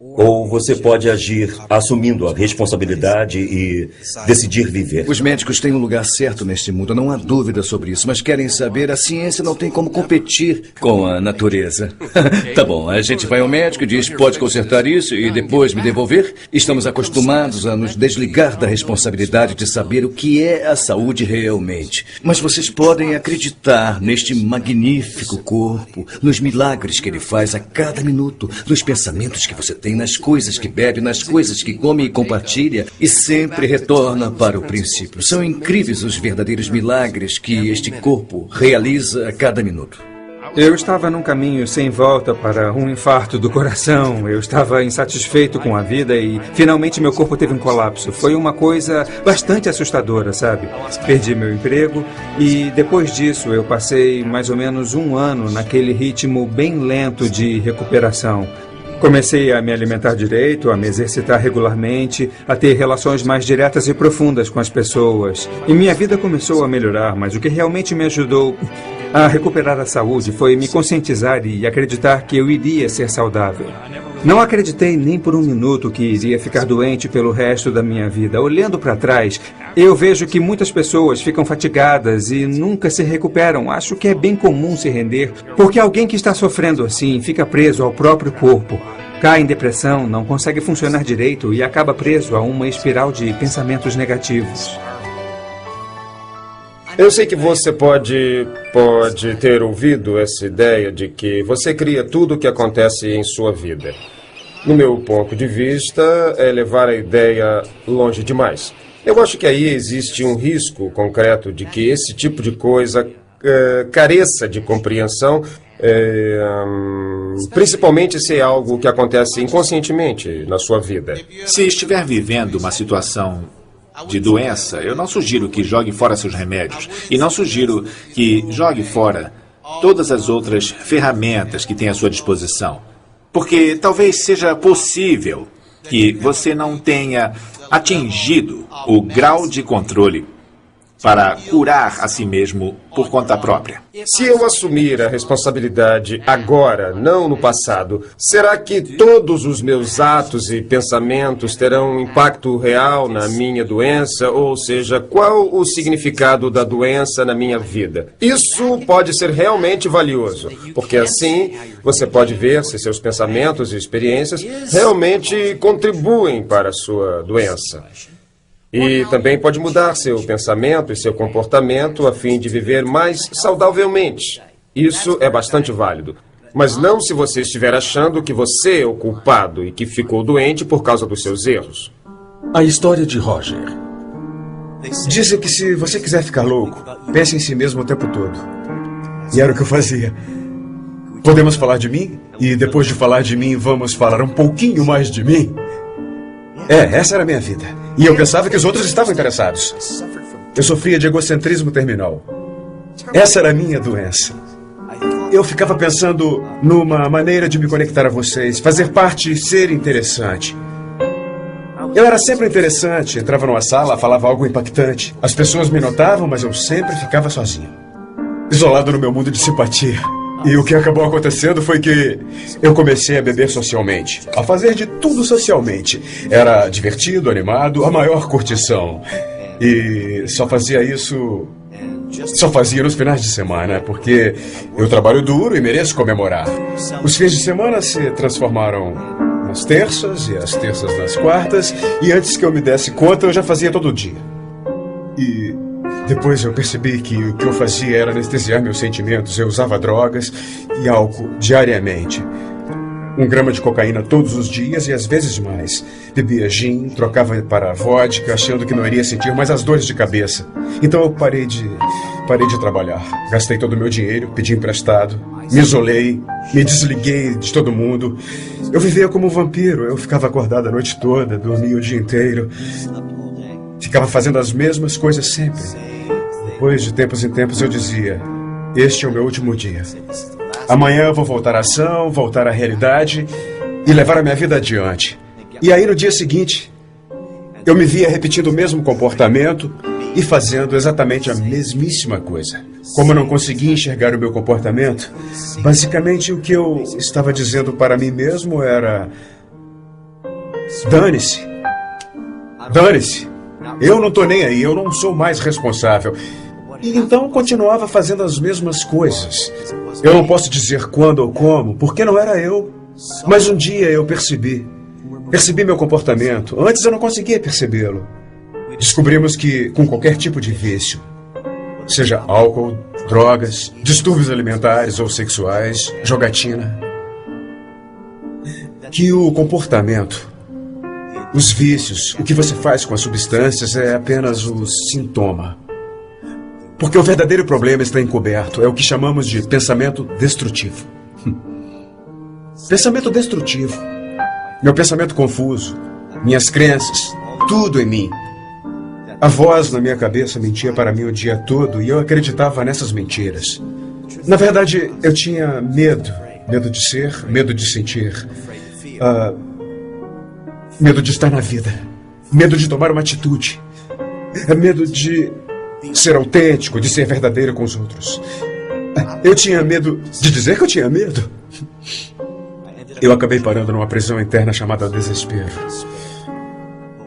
Ou você pode agir assumindo a responsabilidade e decidir viver. Os médicos têm um lugar certo neste mundo, não há dúvida sobre isso. Mas querem saber, a ciência não tem como competir com a natureza. Tá bom, a gente vai ao médico e diz, pode consertar isso e depois me devolver? Estamos acostumados a nos desligar da responsabilidade de saber o que é a saúde realmente. Mas vocês podem acreditar neste magnífico corpo, nos milagres que ele faz a cada minuto, nos pensamentos que você tem, nas coisas que bebe, nas coisas que come e compartilha, e sempre retorna para o princípio. São incríveis os verdadeiros milagres que este corpo realiza a cada minuto. Eu estava num caminho sem volta para um infarto do coração. Eu estava insatisfeito com a vida e finalmente meu corpo teve um colapso. Foi uma coisa bastante assustadora, sabe? Perdi meu emprego e depois disso eu passei mais ou menos um ano naquele ritmo bem lento de recuperação. Comecei a me alimentar direito, a me exercitar regularmente, a ter relações mais diretas e profundas com as pessoas. E minha vida começou a melhorar, mas o que realmente me ajudou a recuperar a saúde foi me conscientizar e acreditar que eu iria ser saudável. Não acreditei nem por um minuto que iria ficar doente pelo resto da minha vida. Olhando para trás, eu vejo que muitas pessoas ficam fatigadas e nunca se recuperam. Acho que é bem comum se render, porque alguém que está sofrendo assim fica preso ao próprio corpo. Cai em depressão, não consegue funcionar direito e acaba preso a uma espiral de pensamentos negativos. Eu sei que você pode ter ouvido essa ideia de que você cria tudo o que acontece em sua vida. No meu ponto de vista, é levar a ideia longe demais. Eu acho que aí existe um risco concreto de que esse tipo de coisa careça de compreensão, principalmente se é algo que acontece inconscientemente na sua vida. Se estiver vivendo uma situação de doença, eu não sugiro que jogue fora seus remédios e não sugiro que jogue fora todas as outras ferramentas que tem à sua disposição. Porque talvez seja possível que você não tenha atingido o grau de controle para curar a si mesmo por conta própria. Se eu assumir a responsabilidade agora, não no passado, será que todos os meus atos e pensamentos terão um impacto real na minha doença? Ou seja, qual o significado da doença na minha vida? Isso pode ser realmente valioso, porque assim você pode ver se seus pensamentos e experiências realmente contribuem para a sua doença. E também pode mudar seu pensamento e seu comportamento a fim de viver mais saudavelmente. Isso é bastante válido. Mas não se você estiver achando que você é o culpado e que ficou doente por causa dos seus erros. A história de Roger. Dizem que se você quiser ficar louco, pense em si mesmo o tempo todo. E era o que eu fazia. Podemos falar de mim? E depois de falar de mim, vamos falar um pouquinho mais de mim? Essa era a minha vida. E eu pensava que os outros estavam interessados. Eu sofria de egocentrismo terminal. Essa era a minha doença. Eu ficava pensando numa maneira de me conectar a vocês, fazer parte e ser interessante. Eu era sempre interessante, entrava numa sala, falava algo impactante. As pessoas me notavam, mas eu sempre ficava sozinho. Isolado no meu mundo de simpatia. E o que acabou acontecendo foi que eu comecei a beber socialmente, a fazer de tudo socialmente. Era divertido, animado, a maior curtição. E só fazia nos finais de semana, porque eu trabalho duro e mereço comemorar. Os fins de semana se transformaram nas terças e as terças nas quartas, e antes que eu me desse conta, eu já fazia todo dia. E depois eu percebi que o que eu fazia era anestesiar meus sentimentos. Eu usava drogas e álcool diariamente. 1 grama de cocaína todos os dias e às vezes mais. Bebia gin, trocava para vodka, achando que não iria sentir mais as dores de cabeça. Então eu parei de trabalhar. Gastei todo o meu dinheiro, pedi emprestado, me isolei, me desliguei de todo mundo. Eu vivia como um vampiro. Eu ficava acordado a noite toda, dormia o dia inteiro. Ficava fazendo as mesmas coisas sempre. Depois de tempos em tempos eu dizia: este é o meu último dia. Amanhã eu vou voltar à ação, voltar à realidade e levar a minha vida adiante. E aí no dia seguinte, eu me via repetindo o mesmo comportamento e fazendo exatamente a mesmíssima coisa. Como eu não conseguia enxergar o meu comportamento, basicamente o que eu estava dizendo para mim mesmo era: Dane-se. Dane-se. Eu não tô nem aí, eu não sou mais responsável. E então continuava fazendo as mesmas coisas. Eu não posso dizer quando ou como, porque não era eu. Mas um dia eu percebi. Percebi meu comportamento. Antes eu não conseguia percebê-lo. Descobrimos que, com qualquer tipo de vício, seja álcool, drogas, distúrbios alimentares ou sexuais, jogatina, que o comportamento, os vícios, o que você faz com as substâncias é apenas o sintoma. Porque o verdadeiro problema está encoberto. É o que chamamos de pensamento destrutivo. Pensamento destrutivo. Meu pensamento confuso, minhas crenças, tudo em mim. A voz na minha cabeça mentia para mim o dia todo e eu acreditava nessas mentiras. Na verdade, eu tinha medo. Medo de ser, medo de sentir. Medo de estar na vida. Medo de tomar uma atitude. Medo de ser autêntico, de ser verdadeiro com os outros. Eu tinha medo de dizer que eu tinha medo. Eu acabei parando numa prisão interna chamada desespero.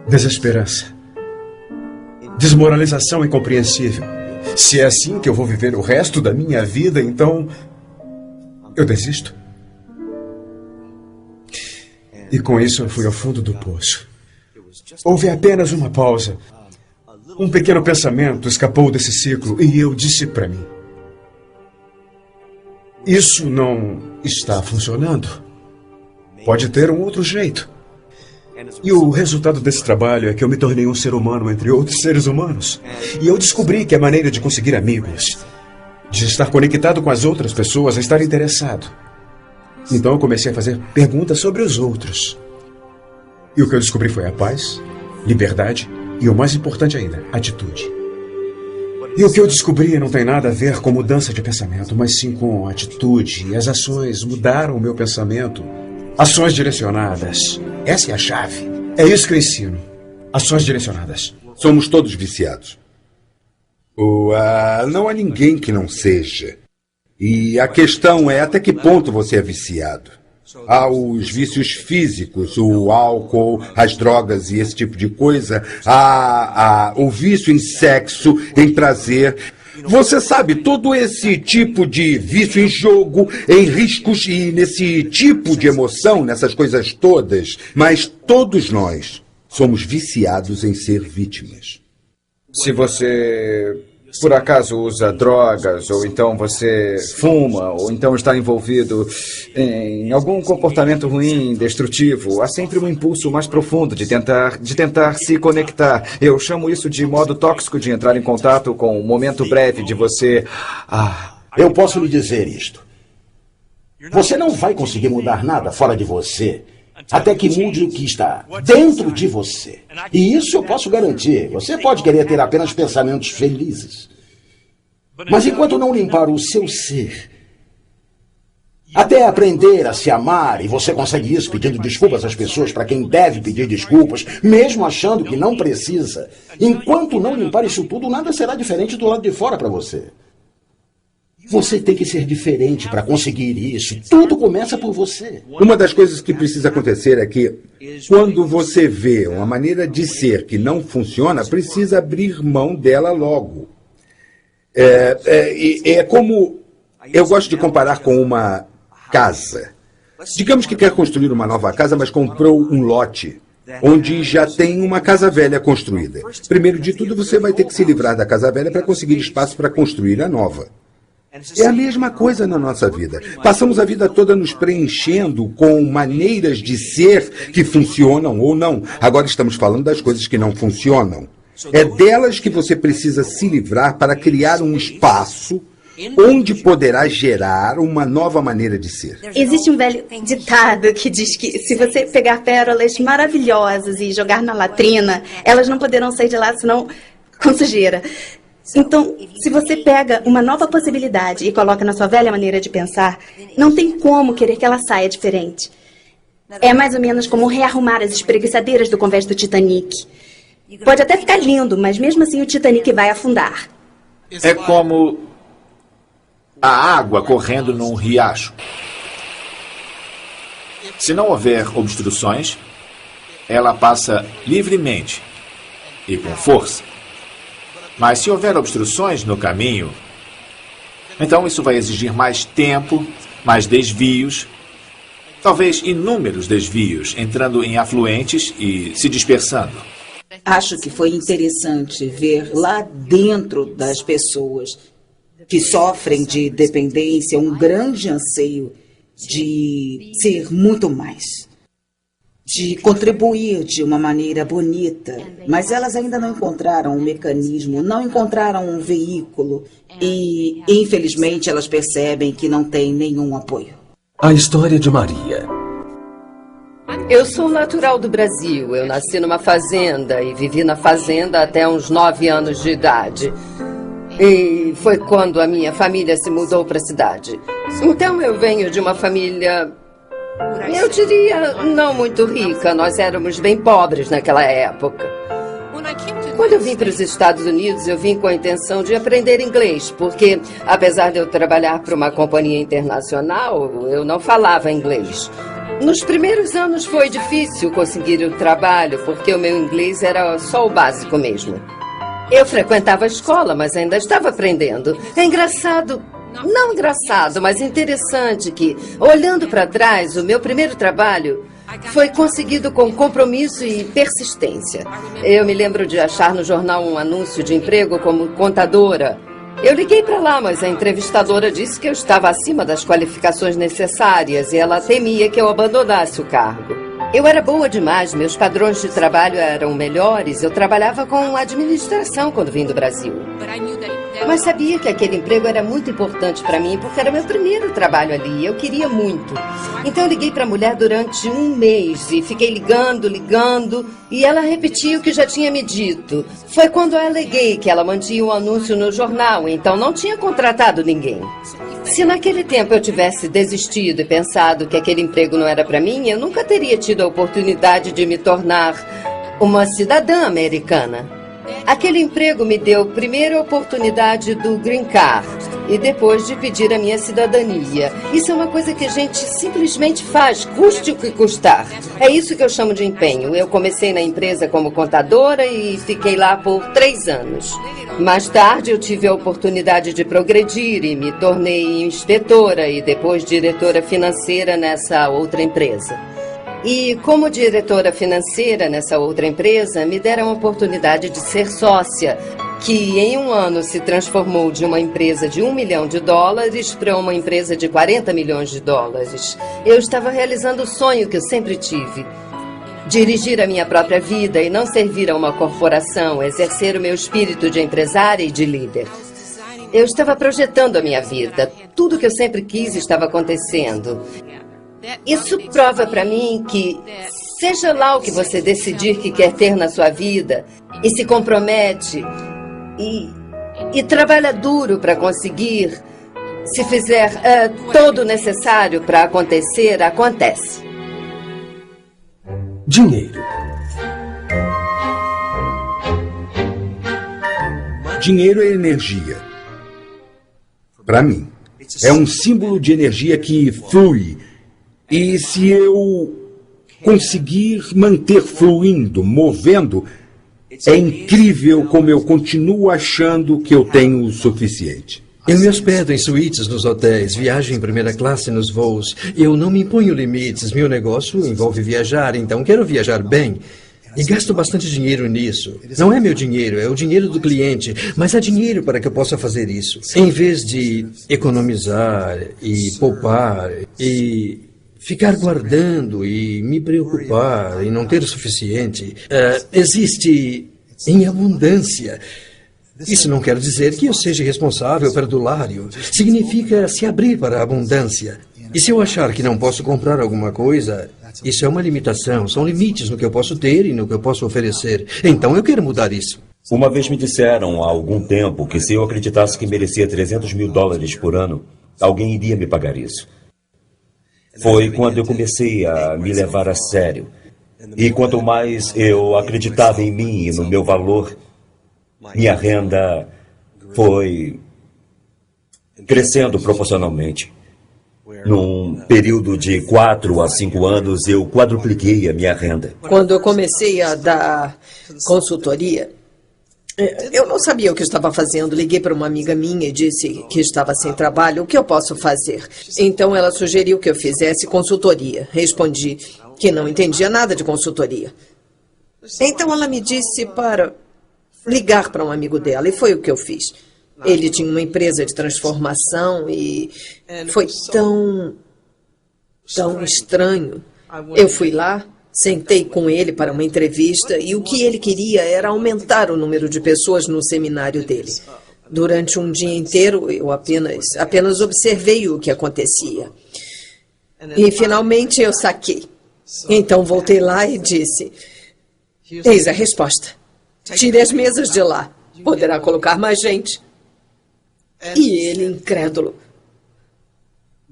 Desesperança. Desmoralização incompreensível. Se é assim que eu vou viver o resto da minha vida, então eu desisto. E com isso eu fui ao fundo do poço. Houve apenas uma pausa. Um pequeno pensamento escapou desse ciclo e eu disse para mim: isso não está funcionando. Pode ter um outro jeito. E o resultado desse trabalho é que eu me tornei um ser humano entre outros seres humanos. E eu descobri que a maneira de conseguir amigos, de estar conectado com as outras pessoas, é estar interessado. Então eu comecei a fazer perguntas sobre os outros. E o que eu descobri foi a paz, liberdade e, o mais importante ainda, atitude. E o que eu descobri não tem nada a ver com mudança de pensamento, mas sim com atitude. E as ações mudaram o meu pensamento. Ações direcionadas. Essa é a chave. É isso que eu ensino. Ações direcionadas. Somos todos viciados. Não há ninguém que não seja. E a questão é até que ponto você é viciado. Há os vícios físicos, o álcool, as drogas e esse tipo de coisa. Há o vício em sexo, em prazer. Você sabe, todo esse tipo de vício em jogo, em riscos e nesse tipo de emoção, nessas coisas todas. Mas todos nós somos viciados em ser vítimas. Se você, por acaso, usa drogas, ou então você fuma, ou então está envolvido em algum comportamento ruim, destrutivo, há sempre um impulso mais profundo de tentar se conectar. Eu chamo isso de modo tóxico de entrar em contato com um momento breve de você... Eu posso lhe dizer isto. Você não vai conseguir mudar nada fora de você até que mude o que está dentro de você. E isso eu posso garantir. Você pode querer ter apenas pensamentos felizes. Mas enquanto não limpar o seu ser, até aprender a se amar, e você consegue isso pedindo desculpas às pessoas para quem deve pedir desculpas, mesmo achando que não precisa, enquanto não limpar isso tudo, nada será diferente do lado de fora para você. Você tem que ser diferente para conseguir isso. Tudo começa por você. Uma das coisas que precisa acontecer é que, quando você vê uma maneira de ser que não funciona, precisa abrir mão dela logo. É como... Eu gosto de comparar com uma casa. Digamos que quer construir uma nova casa, mas comprou um lote onde já tem uma casa velha construída. Primeiro de tudo, você vai ter que se livrar da casa velha para conseguir espaço para construir a nova. É a mesma coisa na nossa vida. Passamos a vida toda nos preenchendo com maneiras de ser que funcionam ou não. Agora estamos falando das coisas que não funcionam. É delas que você precisa se livrar para criar um espaço onde poderá gerar uma nova maneira de ser. Existe um velho ditado que diz que se você pegar pérolas maravilhosas e jogar na latrina, elas não poderão sair de lá senão com sujeira. Então, se você pega uma nova possibilidade e coloca na sua velha maneira de pensar, não tem como querer que ela saia diferente. É mais ou menos como rearrumar as espreguiçadeiras do convés do Titanic. Pode até ficar lindo, mas mesmo assim o Titanic vai afundar. É como a água correndo num riacho. Se não houver obstruções, ela passa livremente e com força. Mas se houver obstruções no caminho, então isso vai exigir mais tempo, mais desvios, talvez inúmeros desvios, entrando em afluentes e se dispersando. Acho que foi interessante ver lá dentro das pessoas que sofrem de dependência um grande anseio de ser muito mais, de contribuir de uma maneira bonita, mas elas ainda não encontraram um mecanismo, não encontraram um veículo e, infelizmente, elas percebem que não têm nenhum apoio. A história de Maria. Eu sou natural do Brasil. Eu nasci numa fazenda e vivi na fazenda até uns 9 anos de idade. E foi quando a minha família se mudou para a cidade. Então eu venho de uma família, eu diria, não muito rica. Nós éramos bem pobres naquela época. Quando eu vim para os Estados Unidos, eu vim com a intenção de aprender inglês, porque, apesar de eu trabalhar para uma companhia internacional, eu não falava inglês. Nos primeiros anos foi difícil conseguir o trabalho, porque o meu inglês era só o básico mesmo. Eu frequentava a escola, mas ainda estava aprendendo. É engraçado, não engraçado, mas interessante que, olhando para trás, o meu primeiro trabalho foi conseguido com compromisso e persistência. Eu me lembro de achar no jornal um anúncio de emprego como contadora. Eu liguei para lá, mas a entrevistadora disse que eu estava acima das qualificações necessárias e ela temia que eu abandonasse o cargo. Eu era boa demais, meus padrões de trabalho eram melhores, eu trabalhava com administração quando vim do Brasil. Mas sabia que aquele emprego era muito importante para mim, porque era meu primeiro trabalho ali, eu queria muito. Então eu liguei para a mulher durante 1 mês e fiquei ligando, e ela repetia o que já tinha me dito. Foi quando eu aleguei que ela mantinha um anúncio no jornal, então não tinha contratado ninguém. Se naquele tempo eu tivesse desistido e pensado que aquele emprego não era para mim, eu nunca teria tido a oportunidade de me tornar uma cidadã americana. Aquele emprego me deu primeiro a oportunidade do Green Card e depois de pedir a minha cidadania. Isso é uma coisa que a gente simplesmente faz, custe o que custar. É isso que eu chamo de empenho. Eu comecei na empresa como contadora e fiquei lá por 3 anos. Mais tarde eu tive a oportunidade de progredir e me tornei inspetora e depois diretora financeira nessa outra empresa. E como diretora financeira nessa outra empresa, me deram a oportunidade de ser sócia, que em 1 ano se transformou de uma empresa de $1 milhão para uma empresa de $40 milhões. Eu estava realizando o sonho que eu sempre tive. Dirigir a minha própria vida e não servir a uma corporação, exercer o meu espírito de empresária e de líder. Eu estava projetando a minha vida. Tudo que eu sempre quis estava acontecendo. Isso prova para mim que, seja lá o que você decidir que quer ter na sua vida, e se compromete, e trabalha duro para conseguir, se fizer todo o necessário para acontecer, acontece. Dinheiro. Dinheiro é energia. Para mim, é um símbolo de energia que flui. E se eu conseguir manter fluindo, movendo, é incrível como eu continuo achando que eu tenho o suficiente. Eu me hospedo em suítes nos hotéis, viajo em primeira classe nos voos. Eu não me imponho limites. Meu negócio envolve viajar, então quero viajar bem. E gasto bastante dinheiro nisso. Não é meu dinheiro, é o dinheiro do cliente. Mas há dinheiro para que eu possa fazer isso. Em vez de economizar e poupar e ficar guardando e me preocupar e não ter o suficiente, existe em abundância. Isso não quer dizer que eu seja responsável perdulário. Significa se abrir para a abundância. E se eu achar que não posso comprar alguma coisa, isso é uma limitação. São limites no que eu posso ter e no que eu posso oferecer. Então eu quero mudar isso. Uma vez me disseram há algum tempo que se eu acreditasse que merecia $300 mil por ano, alguém iria me pagar isso. Foi quando eu comecei a me levar a sério. E quanto mais eu acreditava em mim e no meu valor, minha renda foi crescendo proporcionalmente. Num período de 4 a 5 anos, eu quadrupliquei a minha renda. Quando eu comecei a dar consultoria, eu não sabia o que estava fazendo. Liguei para uma amiga minha e disse que estava sem trabalho. O que eu posso fazer? Então ela sugeriu que eu fizesse consultoria. Respondi que não entendia nada de consultoria. Então ela me disse para ligar para um amigo dela e foi o que eu fiz. Ele tinha uma empresa de transformação e foi tão estranho. Eu fui lá, sentei com ele para uma entrevista e o que ele queria era aumentar o número de pessoas no seminário dele. Durante um dia inteiro, eu apenas observei o que acontecia. E finalmente eu saquei. Então voltei lá e disse: eis a resposta. Tire as mesas de lá. Poderá colocar mais gente. E ele, incrédulo: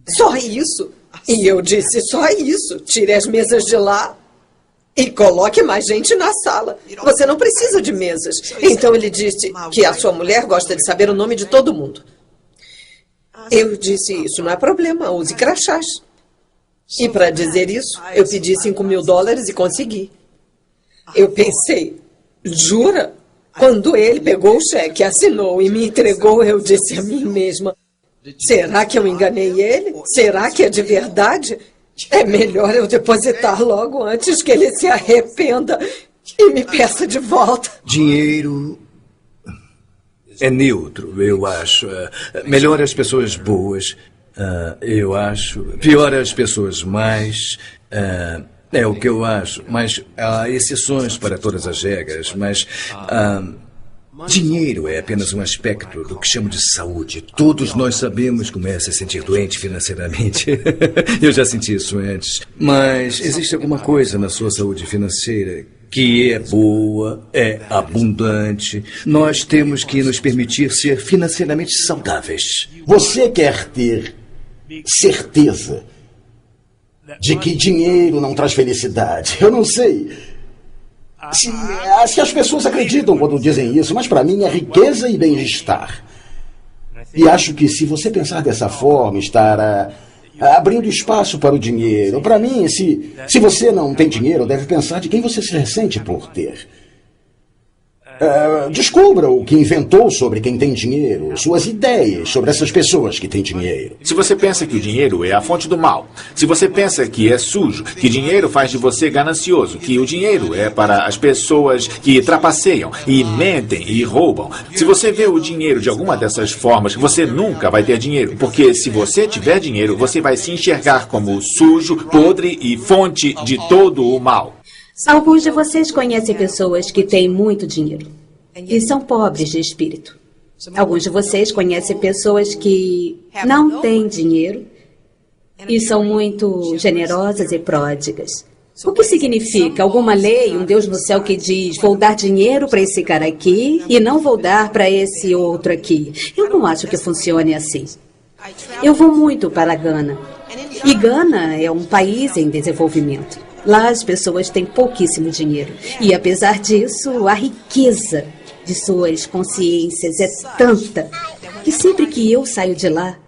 só isso? E eu disse: só isso. Tire as mesas de lá e coloque mais gente na sala. Você não precisa de mesas. Então ele disse que a sua mulher gosta de saber o nome de todo mundo. Eu disse: isso não é problema, use crachás. E para dizer isso, eu pedi $5.000 e consegui. Eu pensei: jura? Quando ele pegou o cheque, assinou e me entregou, eu disse a mim mesma: será que eu enganei ele? Será que é de verdade? É melhor eu depositar logo antes que ele se arrependa e me peça de volta. Dinheiro é neutro, eu acho. Melhor as pessoas boas, eu acho. Pior as pessoas mais. É o que eu acho, mas há exceções para todas as regras, mas dinheiro é apenas um aspecto do que chamo de saúde. Todos nós sabemos como é se sentir doente financeiramente. Eu já senti isso antes. Mas existe alguma coisa na sua saúde financeira que é boa, é abundante. Nós temos que nos permitir ser financeiramente saudáveis. Você quer ter certeza de que dinheiro não traz felicidade? Eu não sei se as pessoas acreditam quando dizem isso, mas para mim é riqueza e bem-estar. E acho que se você pensar dessa forma, estar abrindo espaço para o dinheiro. Para mim, se você não tem dinheiro, deve pensar de quem você se ressente por ter. Descubra o que inventou sobre quem tem dinheiro, suas ideias sobre essas pessoas que têm dinheiro. Se você pensa que o dinheiro é a fonte do mal, se você pensa que é sujo, que dinheiro faz de você ganancioso, que o dinheiro é para as pessoas que trapaceiam e mentem e roubam, se você vê o dinheiro de alguma dessas formas, você nunca vai ter dinheiro, porque se você tiver dinheiro, você vai se enxergar como sujo, podre e fonte de todo o mal. Alguns de vocês conhecem pessoas que têm muito dinheiro e são pobres de espírito. Alguns de vocês conhecem pessoas que não têm dinheiro e são muito generosas e pródigas. O que significa? Alguma lei, um Deus no céu que diz: vou dar dinheiro para esse cara aqui e não vou dar para esse outro aqui. Eu não acho que funcione assim. Eu vou muito para a Gana. E Gana é um país em desenvolvimento. Lá as pessoas têm pouquíssimo dinheiro. E apesar disso, a riqueza de suas consciências é tanta que sempre que eu saio de lá,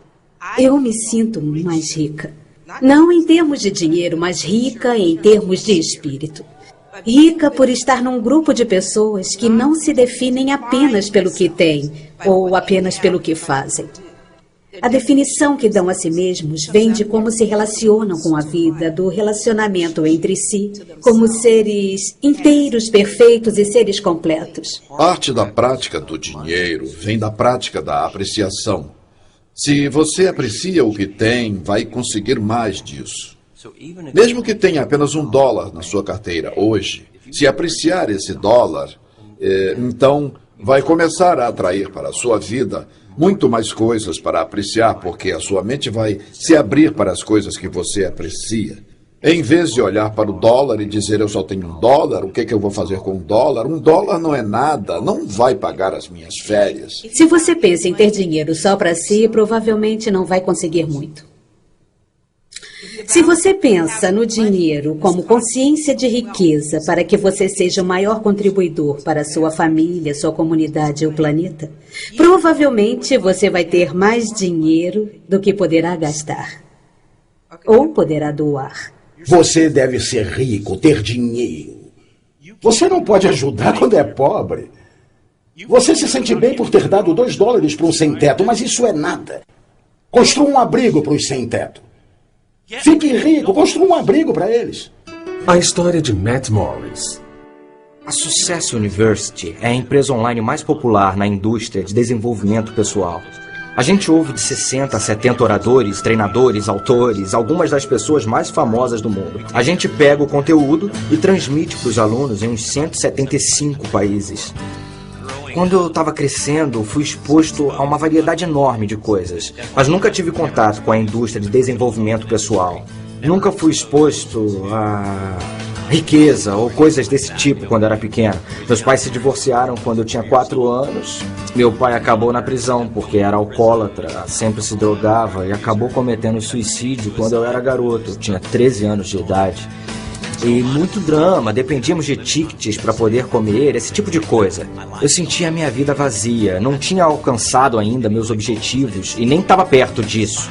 eu me sinto mais rica. Não em termos de dinheiro, mas rica em termos de espírito. Rica por estar num grupo de pessoas que não se definem apenas pelo que têm ou apenas pelo que fazem. A definição que dão a si mesmos vem de como se relacionam com a vida, do relacionamento entre si, como seres inteiros, perfeitos e seres completos. Parte da prática do dinheiro vem da prática da apreciação. Se você aprecia o que tem, vai conseguir mais disso. Mesmo que tenha apenas $1 na sua carteira hoje, se apreciar esse dólar, então vai começar a atrair para a sua vida muito mais coisas para apreciar, porque a sua mente vai se abrir para as coisas que você aprecia. Em vez de olhar para o dólar e dizer: eu só tenho $1, o que eu vou fazer com $1? $1 não é nada, não vai pagar as minhas férias. Se você pensa em ter dinheiro só para si, provavelmente não vai conseguir muito. Se você pensa no dinheiro como consciência de riqueza para que você seja o maior contribuidor para a sua família, sua comunidade e o planeta, provavelmente você vai ter mais dinheiro do que poderá gastar. Ou poderá doar. Você deve ser rico, ter dinheiro. Você não pode ajudar quando é pobre. Você se sente bem por ter dado $2 para um sem-teto, mas isso é nada. Construa um abrigo para os sem-teto. Fique rico, construa um abrigo para eles. A história de Matt Morris. A Success University é a empresa online mais popular na indústria de desenvolvimento pessoal. A gente ouve de 60 a 70 oradores, treinadores, autores, algumas das pessoas mais famosas do mundo. A gente pega o conteúdo e transmite para os alunos em uns 175 países. Quando eu estava crescendo, fui exposto a uma variedade enorme de coisas, mas nunca tive contato com a indústria de desenvolvimento pessoal. Nunca fui exposto a riqueza ou coisas desse tipo quando era pequeno. Meus pais se divorciaram quando eu tinha 4 anos. Meu pai acabou na prisão porque era alcoólatra, sempre se drogava e acabou cometendo suicídio quando eu era garoto. Eu tinha 13 anos de idade. E muito drama, dependíamos de tickets para poder comer, esse tipo de coisa. Eu sentia a minha vida vazia, não tinha alcançado ainda meus objetivos e nem estava perto disso.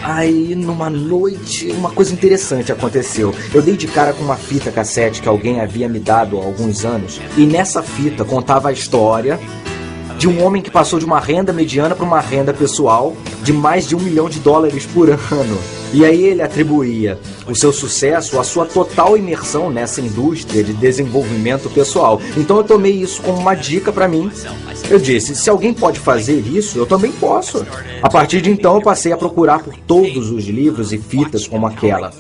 Aí, numa noite, uma coisa interessante aconteceu. Eu dei de cara com uma fita cassete que alguém havia me dado há alguns anos. E nessa fita contava a história de um homem que passou de uma renda mediana para uma renda pessoal de mais de $1 milhão por ano. E aí ele atribuía o seu sucesso à sua total imersão nessa indústria de desenvolvimento pessoal. Então eu tomei isso como uma dica para mim. Eu disse, se alguém pode fazer isso, eu também posso. A partir de então eu passei a procurar por todos os livros e fitas como aquela.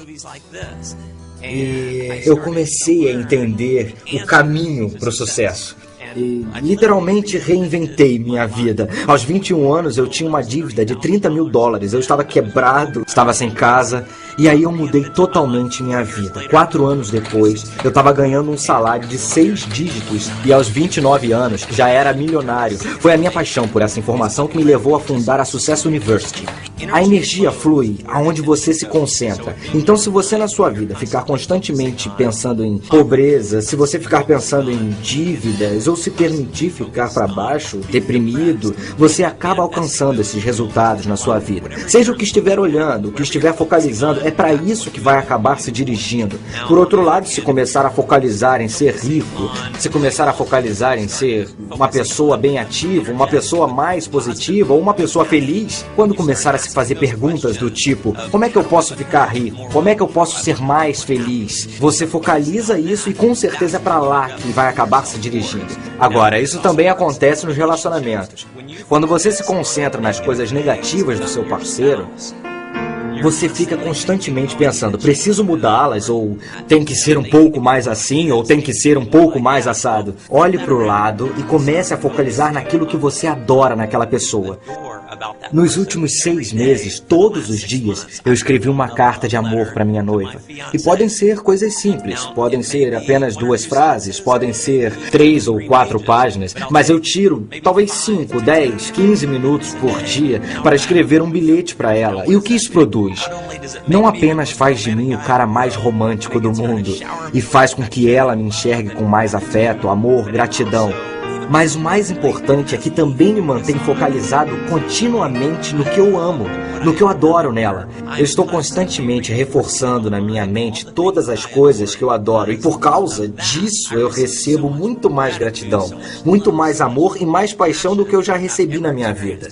E eu comecei a entender o caminho para o sucesso. E literalmente reinventei minha vida. Aos 21 anos eu tinha uma dívida de $30 mil. Eu estava quebrado, estava sem casa. E aí eu mudei totalmente minha vida. 4 anos depois, eu estava ganhando um salário de 6 dígitos. E aos 29 anos, já era milionário. Foi a minha paixão por essa informação que me levou a fundar a Success University. A energia flui aonde você se concentra. Então, se você na sua vida ficar constantemente pensando em pobreza, se você ficar pensando em dívidas, ou se permitir ficar para baixo, deprimido, você acaba alcançando esses resultados na sua vida. Seja o que estiver olhando, o que estiver focalizando, é para isso que vai acabar se dirigindo. Por outro lado, se começar a focalizar em ser rico, se começar a focalizar em ser uma pessoa bem ativa, uma pessoa mais positiva, ou uma pessoa feliz, quando começar a se fazer perguntas do tipo, como é que eu posso ficar rico? Como é que eu posso ser mais feliz? Você focaliza isso e com certeza é para lá que vai acabar se dirigindo. Agora, isso também acontece nos relacionamentos. Quando você se concentra nas coisas negativas do seu parceiro, você fica constantemente pensando, preciso mudá-las, ou tem que ser um pouco mais assim, ou tem que ser um pouco mais assado. Olhe para o lado e comece a focalizar naquilo que você adora naquela pessoa. Nos últimos 6 meses, todos os dias, eu escrevi uma carta de amor para minha noiva. E podem ser coisas simples, podem ser apenas 2 frases, podem ser 3 ou 4 páginas, mas eu tiro talvez 5, 10, 15 minutos por dia para escrever um bilhete para ela. E o que isso produz? Não apenas faz de mim o cara mais romântico do mundo e faz com que ela me enxergue com mais afeto, amor, gratidão. Mas o mais importante é que também me mantém focalizado continuamente no que eu amo, no que eu adoro nela. Eu estou constantemente reforçando na minha mente todas as coisas que eu adoro e por causa disso eu recebo muito mais gratidão, muito mais amor e mais paixão do que eu já recebi na minha vida.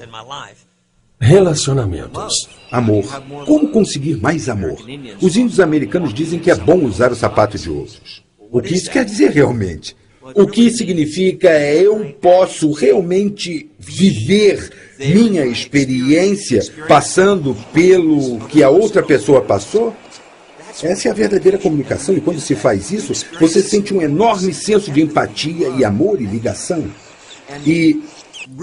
Relacionamentos. Amor. Como conseguir mais amor? Os índios americanos dizem que é bom usar o sapato de outros. O que isso quer dizer realmente? O que significa é eu posso realmente viver minha experiência passando pelo que a outra pessoa passou? Essa é a verdadeira comunicação e quando se faz isso, você sente um enorme senso de empatia e amor e ligação. E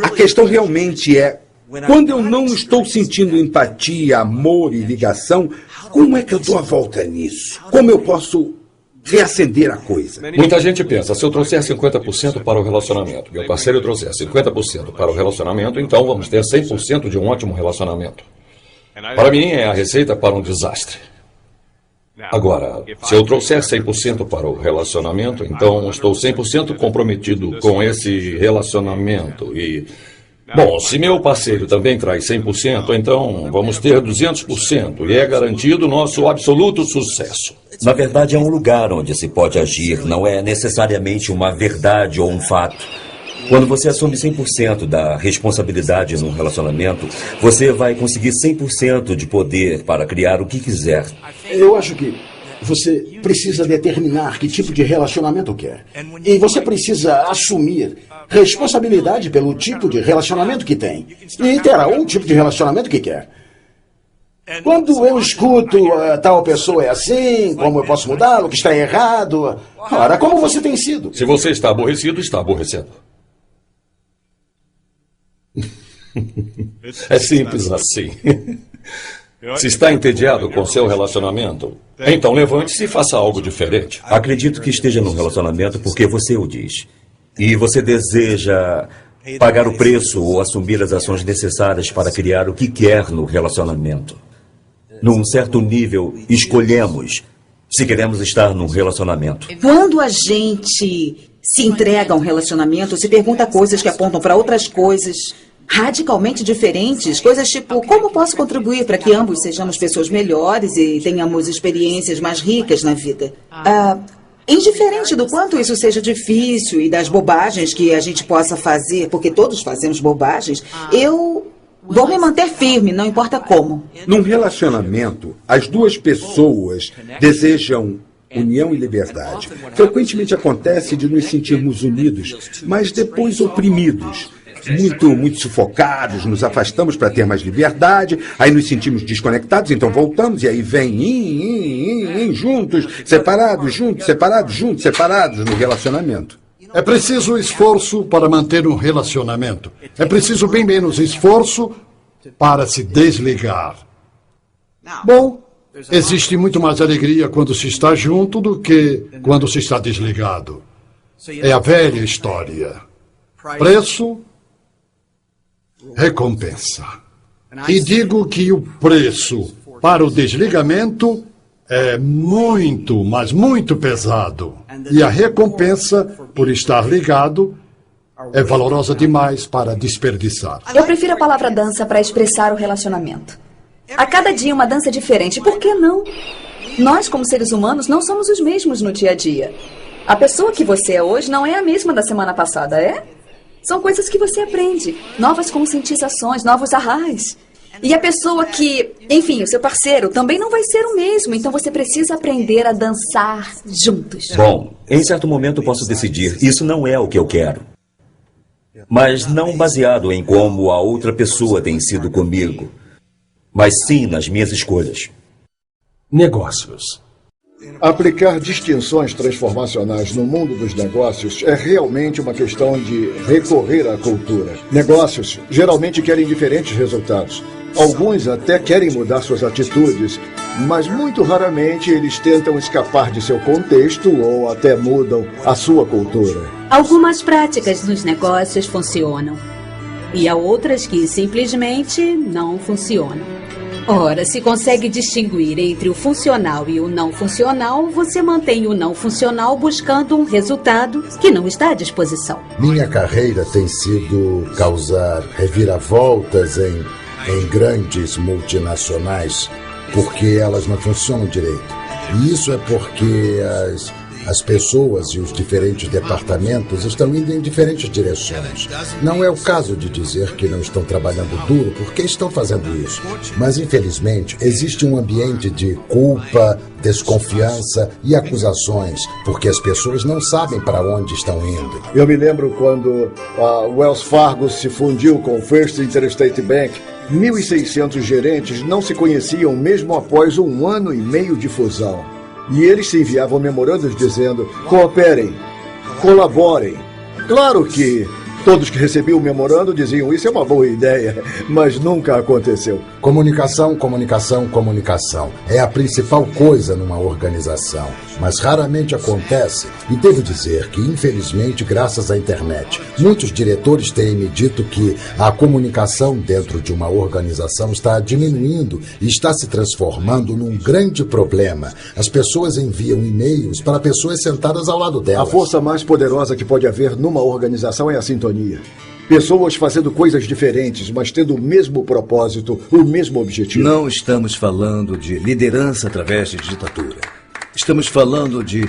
a questão realmente é, quando eu não estou sentindo empatia, amor e ligação, como é que eu dou a volta nisso? Como eu posso reacender a coisa? Muita gente pensa, se eu trouxer 50% para o relacionamento, meu parceiro trouxer 50% para o relacionamento, então vamos ter 100% de um ótimo relacionamento. Para mim, é a receita para um desastre. Agora, se eu trouxer 100% para o relacionamento, então estou 100% comprometido com esse relacionamento e Bom, se meu parceiro também traz 100%, então vamos ter 200% e é garantido nosso absoluto sucesso. Na verdade, é um lugar onde se pode agir, não é necessariamente uma verdade ou um fato. Quando você assume 100% da responsabilidade num relacionamento, você vai conseguir 100% de poder para criar o que quiser. Eu acho que você precisa determinar que tipo de relacionamento quer. E você precisa assumir responsabilidade pelo tipo de relacionamento que tem. E terá um tipo de relacionamento que quer. Quando eu escuto tal pessoa é assim, como eu posso mudá-lo, que está errado. Ora, como você tem sido? Se você está aborrecido, está aborrecendo. É simples assim. Se está entediado com seu relacionamento, então levante-se e faça algo diferente. Acredito que esteja num relacionamento porque você o diz. E você deseja pagar o preço ou assumir as ações necessárias para criar o que quer no relacionamento. Num certo nível, escolhemos se queremos estar num relacionamento. Quando a gente se entrega a um relacionamento, se pergunta coisas que apontam para outras coisas radicalmente diferentes, coisas tipo, como posso contribuir para que ambos sejamos pessoas melhores e tenhamos experiências mais ricas na vida? Indiferente do quanto isso seja difícil e das bobagens que a gente possa fazer, porque todos fazemos bobagens, eu vou me manter firme, não importa como. Num relacionamento, as duas pessoas desejam união e liberdade. Frequentemente acontece de nos sentirmos unidos, mas depois oprimidos. Muito sufocados, nos afastamos para ter mais liberdade, aí nos sentimos desconectados, então voltamos, e aí vem juntos, separados no relacionamento. É preciso esforço para manter um relacionamento. É preciso bem menos esforço para se desligar. Bom, existe muito mais alegria quando se está junto do que quando se está desligado. É a velha história. Preço, recompensa. E digo que o preço para o desligamento é muito, mas muito pesado. E a recompensa por estar ligado é valorosa demais para desperdiçar. Eu prefiro a palavra dança para expressar o relacionamento. A cada dia uma dança diferente. Por que não? Nós, como seres humanos, não somos os mesmos no dia a dia. A pessoa que você é hoje não é a mesma da semana passada, é? São coisas que você aprende. Novas conscientizações, novos arrais. E a pessoa que, enfim, o seu parceiro também não vai ser o mesmo. Então você precisa aprender a dançar juntos. Bom, em certo momento eu posso decidir, isso não é o que eu quero. Mas não baseado em como a outra pessoa tem sido comigo, mas sim nas minhas escolhas. Negócios. Aplicar distinções transformacionais no mundo dos negócios é realmente uma questão de recorrer à cultura. Negócios geralmente querem diferentes resultados. Alguns até querem mudar suas atitudes, mas muito raramente eles tentam escapar de seu contexto ou até mudam a sua cultura. Algumas práticas nos negócios funcionam e há outras que simplesmente não funcionam. Ora, se consegue distinguir entre o funcional e o não funcional, você mantém o não funcional buscando um resultado que não está à disposição. Minha carreira tem sido causar reviravoltas em grandes multinacionais porque elas não funcionam direito. E isso é porque as pessoas e os diferentes departamentos estão indo em diferentes direções. Não é o caso de dizer que não estão trabalhando duro, porque estão fazendo isso. Mas, infelizmente, existe um ambiente de culpa, desconfiança e acusações, porque as pessoas não sabem para onde estão indo. Eu me lembro quando a Wells Fargo se fundiu com o First Interstate Bank. 1.600 gerentes não se conheciam mesmo após 1 ano e meio de fusão. E eles se enviavam memorandos dizendo, cooperem, colaborem. Claro que todos que recebiam o memorando diziam, isso é uma boa ideia, mas nunca aconteceu. Comunicação, comunicação, comunicação. É a principal coisa numa organização, mas raramente acontece. E devo dizer que, infelizmente, graças à internet, muitos diretores têm me dito que a comunicação dentro de uma organização está diminuindo e está se transformando num grande problema. As pessoas enviam e-mails para pessoas sentadas ao lado delas. A força mais poderosa que pode haver numa organização é a sintonia. Pessoas fazendo coisas diferentes, mas tendo o mesmo propósito, o mesmo objetivo. Não estamos falando de liderança através de ditadura. Estamos falando de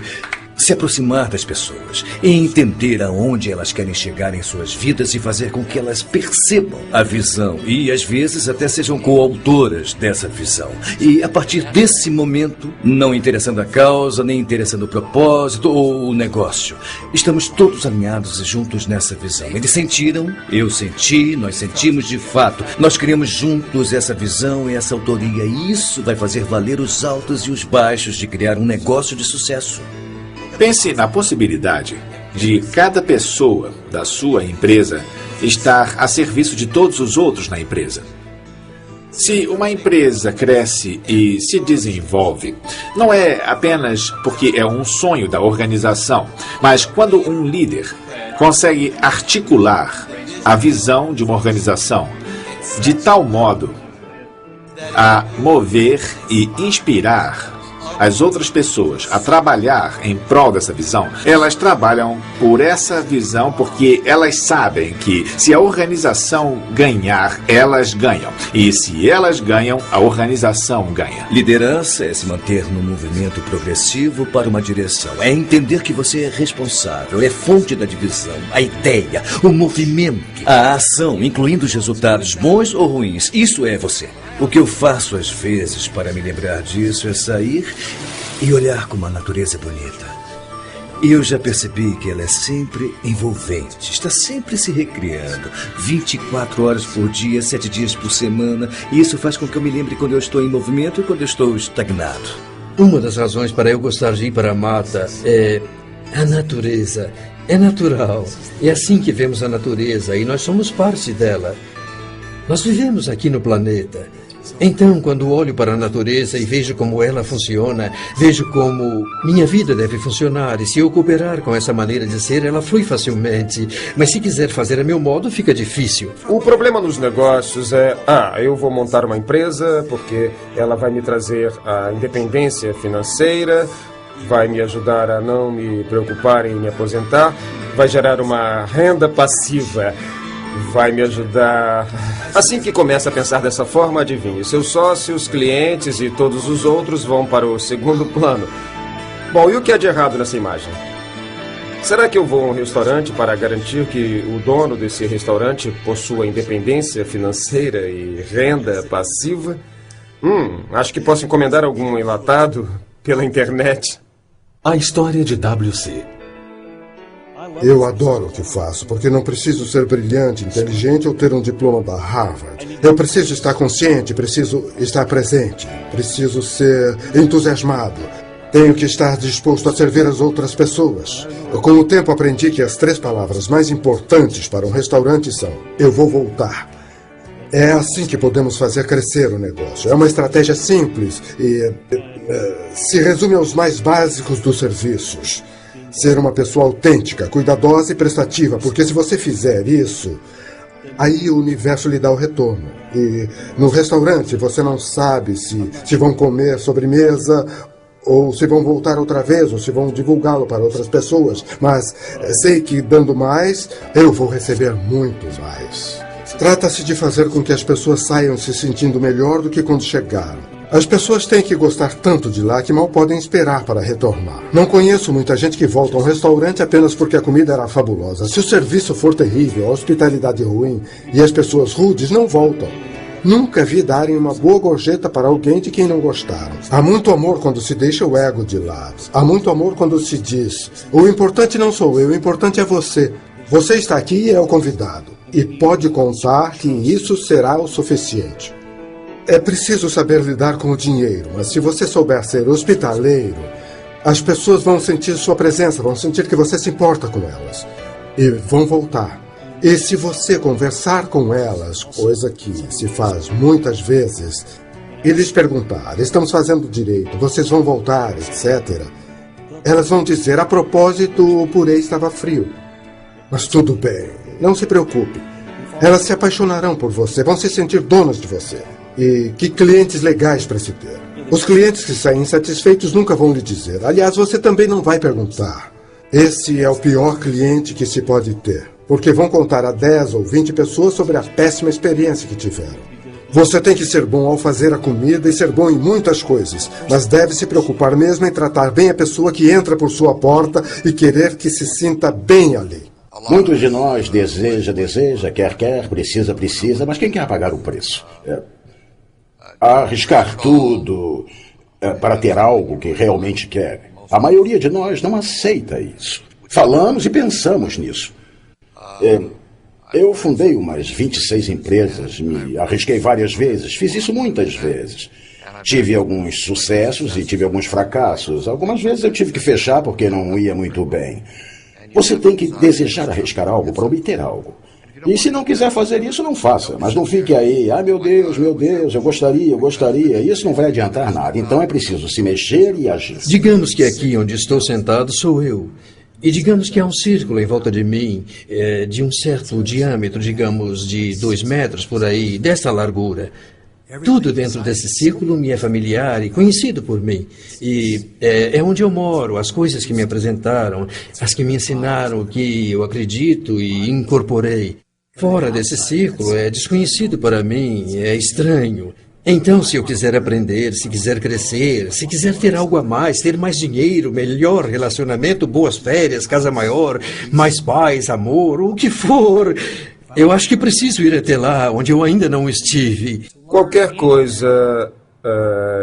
se aproximar das pessoas e entender aonde elas querem chegar em suas vidas e fazer com que elas percebam a visão e, às vezes, até sejam coautoras dessa visão. E, a partir desse momento, não interessando a causa, nem interessando o propósito ou o negócio, estamos todos alinhados e juntos nessa visão. Eles sentiram, eu senti, nós sentimos de fato. Nós criamos juntos essa visão e essa autoria. E isso vai fazer valer os altos e os baixos de criar um negócio de sucesso. Pense na possibilidade de cada pessoa da sua empresa estar a serviço de todos os outros na empresa. Se uma empresa cresce e se desenvolve, não é apenas porque é um sonho da organização, mas quando um líder consegue articular a visão de uma organização de tal modo a mover e inspirar as outras pessoas a trabalhar em prol dessa visão, elas trabalham por essa visão porque elas sabem que se a organização ganhar, elas ganham. E se elas ganham, a organização ganha. Liderança é se manter num movimento progressivo para uma direção. É entender que você é responsável, é fonte da divisão, a ideia, o movimento, a ação, incluindo os resultados bons ou ruins. Isso é você. O que eu faço às vezes para me lembrar disso é sair e olhar como a natureza é bonita. E eu já percebi que ela é sempre envolvente, está sempre se recriando, 24 horas por dia, 7 dias por semana, e isso faz com que eu me lembre quando eu estou em movimento e quando eu estou estagnado. Uma das razões para eu gostar de ir para a mata é a natureza. É natural. É assim que vemos a natureza e nós somos parte dela. Nós vivemos aqui no planeta. Então, quando olho para a natureza e vejo como ela funciona, vejo como minha vida deve funcionar. E se eu cooperar com essa maneira de ser, ela flui facilmente. Mas se quiser fazer a meu modo, fica difícil. O problema nos negócios é, eu vou montar uma empresa porque ela vai me trazer a independência financeira, vai me ajudar a não me preocupar em me aposentar, vai gerar uma renda passiva. Vai me ajudar. Assim que começa a pensar dessa forma, adivinhe, seus sócios, clientes e todos os outros vão para o segundo plano. Bom, e o que há de errado nessa imagem? Será que eu vou a um restaurante para garantir que o dono desse restaurante possua independência financeira e renda passiva? Acho que posso encomendar algum enlatado pela internet. A história de WC. Eu adoro o que faço, porque não preciso ser brilhante, inteligente ou ter um diploma da Harvard. Eu preciso estar consciente, preciso estar presente, preciso ser entusiasmado. Tenho que estar disposto a servir as outras pessoas. Com o tempo aprendi que as 3 palavras mais importantes para um restaurante são: eu vou voltar. É assim que podemos fazer crescer o negócio. É uma estratégia simples e se resume aos mais básicos dos serviços. Ser uma pessoa autêntica, cuidadosa e prestativa, porque se você fizer isso, aí o universo lhe dá o retorno. E no restaurante você não sabe se vão comer sobremesa ou se vão voltar outra vez, ou se vão divulgá-lo para outras pessoas, mas sei que dando mais, eu vou receber muito mais. Trata-se de fazer com que as pessoas saiam se sentindo melhor do que quando chegaram. As pessoas têm que gostar tanto de lá que mal podem esperar para retornar. Não conheço muita gente que volta a um restaurante apenas porque a comida era fabulosa. Se o serviço for terrível, a hospitalidade ruim e as pessoas rudes, não voltam. Nunca vi darem uma boa gorjeta para alguém de quem não gostaram. Há muito amor quando se deixa o ego de lado. Há muito amor quando se diz: o importante não sou eu, o importante é você. Você está aqui e é o convidado. E pode contar que isso será o suficiente. É preciso saber lidar com o dinheiro, mas se você souber ser hospitaleiro, as pessoas vão sentir sua presença, vão sentir que você se importa com elas e vão voltar. E se você conversar com elas, coisa que se faz muitas vezes, e lhes perguntar: estamos fazendo direito, vocês vão voltar, etc., elas vão dizer: a propósito, o purê estava frio. Mas tudo bem, não se preocupe. Elas se apaixonarão por você, vão se sentir donas de você. E que clientes legais para se ter. Os clientes que saem insatisfeitos nunca vão lhe dizer. Aliás, você também não vai perguntar. Esse é o pior cliente que se pode ter. porque vão contar a 10 ou 20 pessoas sobre a péssima experiência que tiveram. Você tem que ser bom ao fazer a comida e ser bom em muitas coisas, mas deve se preocupar mesmo em tratar bem a pessoa que entra por sua porta e querer que se sinta bem ali. Muitos de nós deseja, quer, precisa, mas quem quer pagar o preço? Arriscar tudo para ter algo que realmente quer. A maioria de nós não aceita isso. Falamos e pensamos nisso. Eu fundei umas 26 empresas, me arrisquei várias vezes, fiz isso muitas vezes. Tive alguns sucessos e tive alguns fracassos. Algumas vezes eu tive que fechar porque não ia muito bem. Você tem que desejar arriscar algo para obter algo. E se não quiser fazer isso, não faça. Mas não fique aí, meu Deus, eu gostaria. Isso não vai adiantar nada. Então é preciso se mexer e agir. Digamos que aqui onde estou sentado sou eu. E digamos que há um círculo em volta de mim, de um certo diâmetro, digamos, de 2 metros por aí, dessa largura. Tudo dentro desse círculo me é familiar e conhecido por mim. E é onde eu moro, as coisas que me apresentaram, as que me ensinaram, o que eu acredito e incorporei. Fora desse círculo é desconhecido para mim, é estranho. Então, se eu quiser aprender, se quiser crescer, se quiser ter algo a mais, ter mais dinheiro, melhor relacionamento, boas férias, casa maior, mais paz, amor, o que for, eu acho que preciso ir até lá, onde eu ainda não estive. Qualquer coisa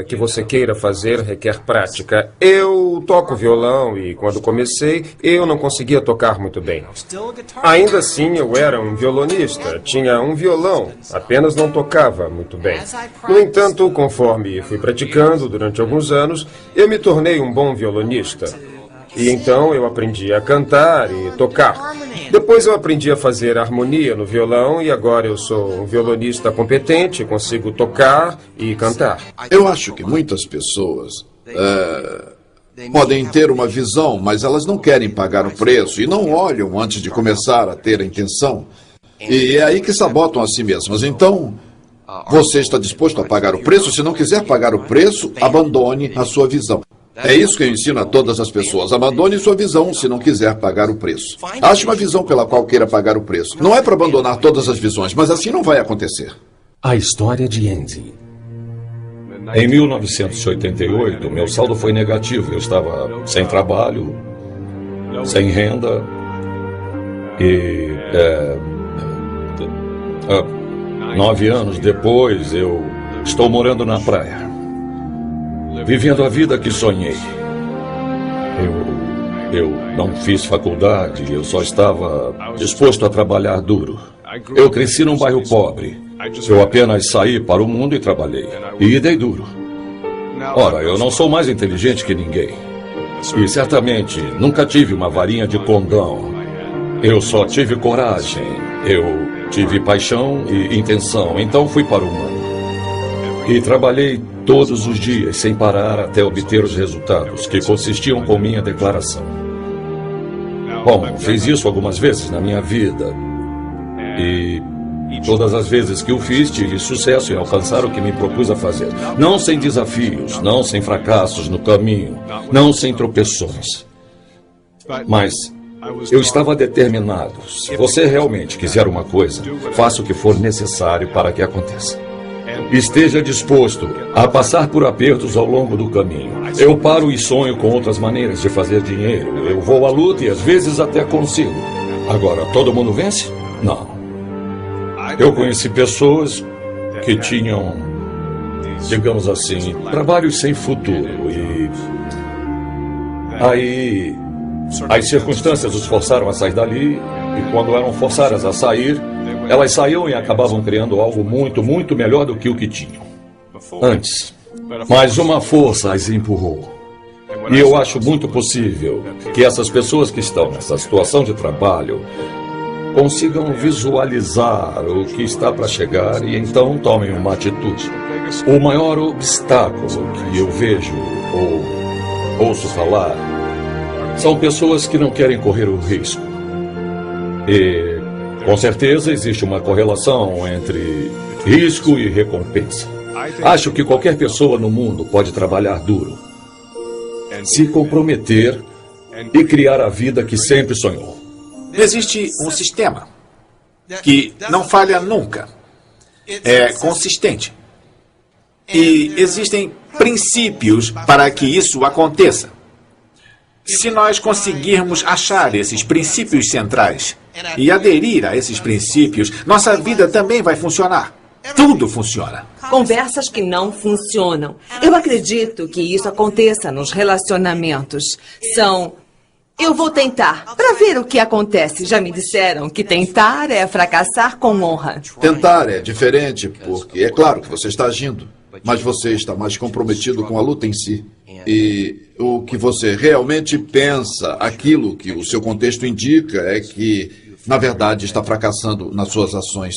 que você queira fazer requer prática. Eu toco violão e quando comecei, eu não conseguia tocar muito bem. Ainda assim, eu era um violonista, tinha um violão, apenas não tocava muito bem. No entanto, conforme fui praticando durante alguns anos, eu me tornei um bom violonista. E então eu aprendi a cantar e tocar. Depois eu aprendi a fazer harmonia no violão e agora eu sou um violonista competente, consigo tocar e cantar. Eu acho que muitas pessoas podem ter uma visão, mas elas não querem pagar o preço e não olham antes de começar a ter a intenção. E é aí que sabotam a si mesmas. Então, você está disposto a pagar o preço? Se não quiser pagar o preço, abandone a sua visão. É isso que eu ensino a todas as pessoas. Abandone sua visão se não quiser pagar o preço. Ache uma visão pela qual queira pagar o preço. Não é para abandonar todas as visões, mas assim não vai acontecer. A história de Andy. Em 1988, meu saldo foi negativo. Eu estava sem trabalho, sem renda e 9 anos depois eu estou morando na praia. Vivendo a vida que sonhei. Eu não fiz faculdade, eu só estava disposto a trabalhar duro. Eu cresci num bairro pobre. Eu apenas saí para o mundo e trabalhei. E dei duro. Ora, eu não sou mais inteligente que ninguém. E certamente nunca tive uma varinha de condão. Eu só tive coragem. Eu tive paixão e intenção. Então fui para o mundo. E trabalhei todos os dias, sem parar, até obter os resultados, que consistiam com minha declaração. Bom, fiz isso algumas vezes na minha vida. E todas as vezes que o fiz, tive sucesso em alcançar o que me propus a fazer. Não sem desafios, não sem fracassos no caminho, não sem tropeções. Mas eu estava determinado. Se você realmente quiser uma coisa, faça o que for necessário para que aconteça. Esteja disposto a passar por apertos ao longo do caminho. Eu paro e sonho com outras maneiras de fazer dinheiro. Eu vou à luta e às vezes até consigo. Agora, todo mundo vence? Não. Eu conheci pessoas que tinham, digamos assim, trabalhos sem futuro e aí as circunstâncias os forçaram a sair dali e quando eram forçadas a sair, elas saíam e acabavam criando algo muito, muito melhor do que o que tinham antes. Mas uma força as empurrou. E eu acho muito possível que essas pessoas que estão nessa situação de trabalho consigam visualizar o que está para chegar e então tomem uma atitude. O maior obstáculo que eu vejo ou ouço falar são pessoas que não querem correr o risco. E com certeza existe uma correlação entre risco e recompensa. Acho que qualquer pessoa no mundo pode trabalhar duro, se comprometer e criar a vida que sempre sonhou. Existe um sistema que não falha nunca. É consistente. E existem princípios para que isso aconteça. Se nós conseguirmos achar esses princípios centrais e aderir a esses princípios, nossa vida também vai funcionar. Tudo funciona. Conversas que não funcionam. Eu acredito que isso aconteça nos relacionamentos. Eu vou tentar, para ver o que acontece. Já me disseram que tentar é fracassar com honra. Tentar é diferente, porque é claro que você está agindo, mas você está mais comprometido com a luta em si. E o que você realmente pensa, aquilo que o seu contexto indica, é que, na verdade, está fracassando nas suas ações.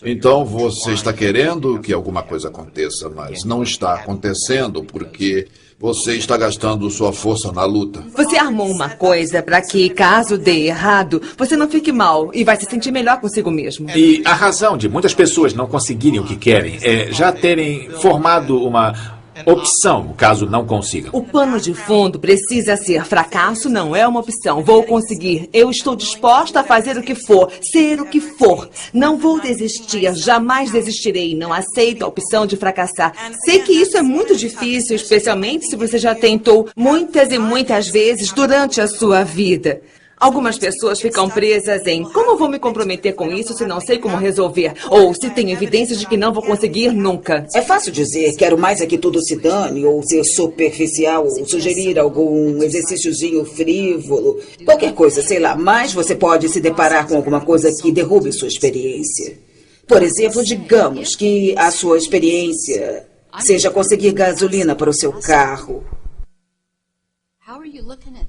Então, você está querendo que alguma coisa aconteça, mas não está acontecendo porque você está gastando sua força na luta. Você armou uma coisa para que, caso dê errado, você não fique mal e vai se sentir melhor consigo mesmo. E a razão de muitas pessoas não conseguirem o que querem é já terem formado uma opção, caso não consigam. O pano de fundo precisa ser: fracasso não é uma opção. Vou conseguir. Eu estou disposta a fazer o que for, ser o que for. Não vou desistir, jamais desistirei. Não aceito a opção de fracassar. Sei que isso é muito difícil, especialmente se você já tentou muitas e muitas vezes durante a sua vida. Algumas pessoas ficam presas em: como vou me comprometer com isso se não sei como resolver? Ou se tenho evidências de que não vou conseguir nunca. É fácil dizer: quero mais é que tudo se dane, ou ser superficial, ou sugerir algum exercíciozinho frívolo. Qualquer coisa, sei lá. Mas você pode se deparar com alguma coisa que derrube sua experiência. Por exemplo, digamos que a sua experiência seja conseguir gasolina para o seu carro.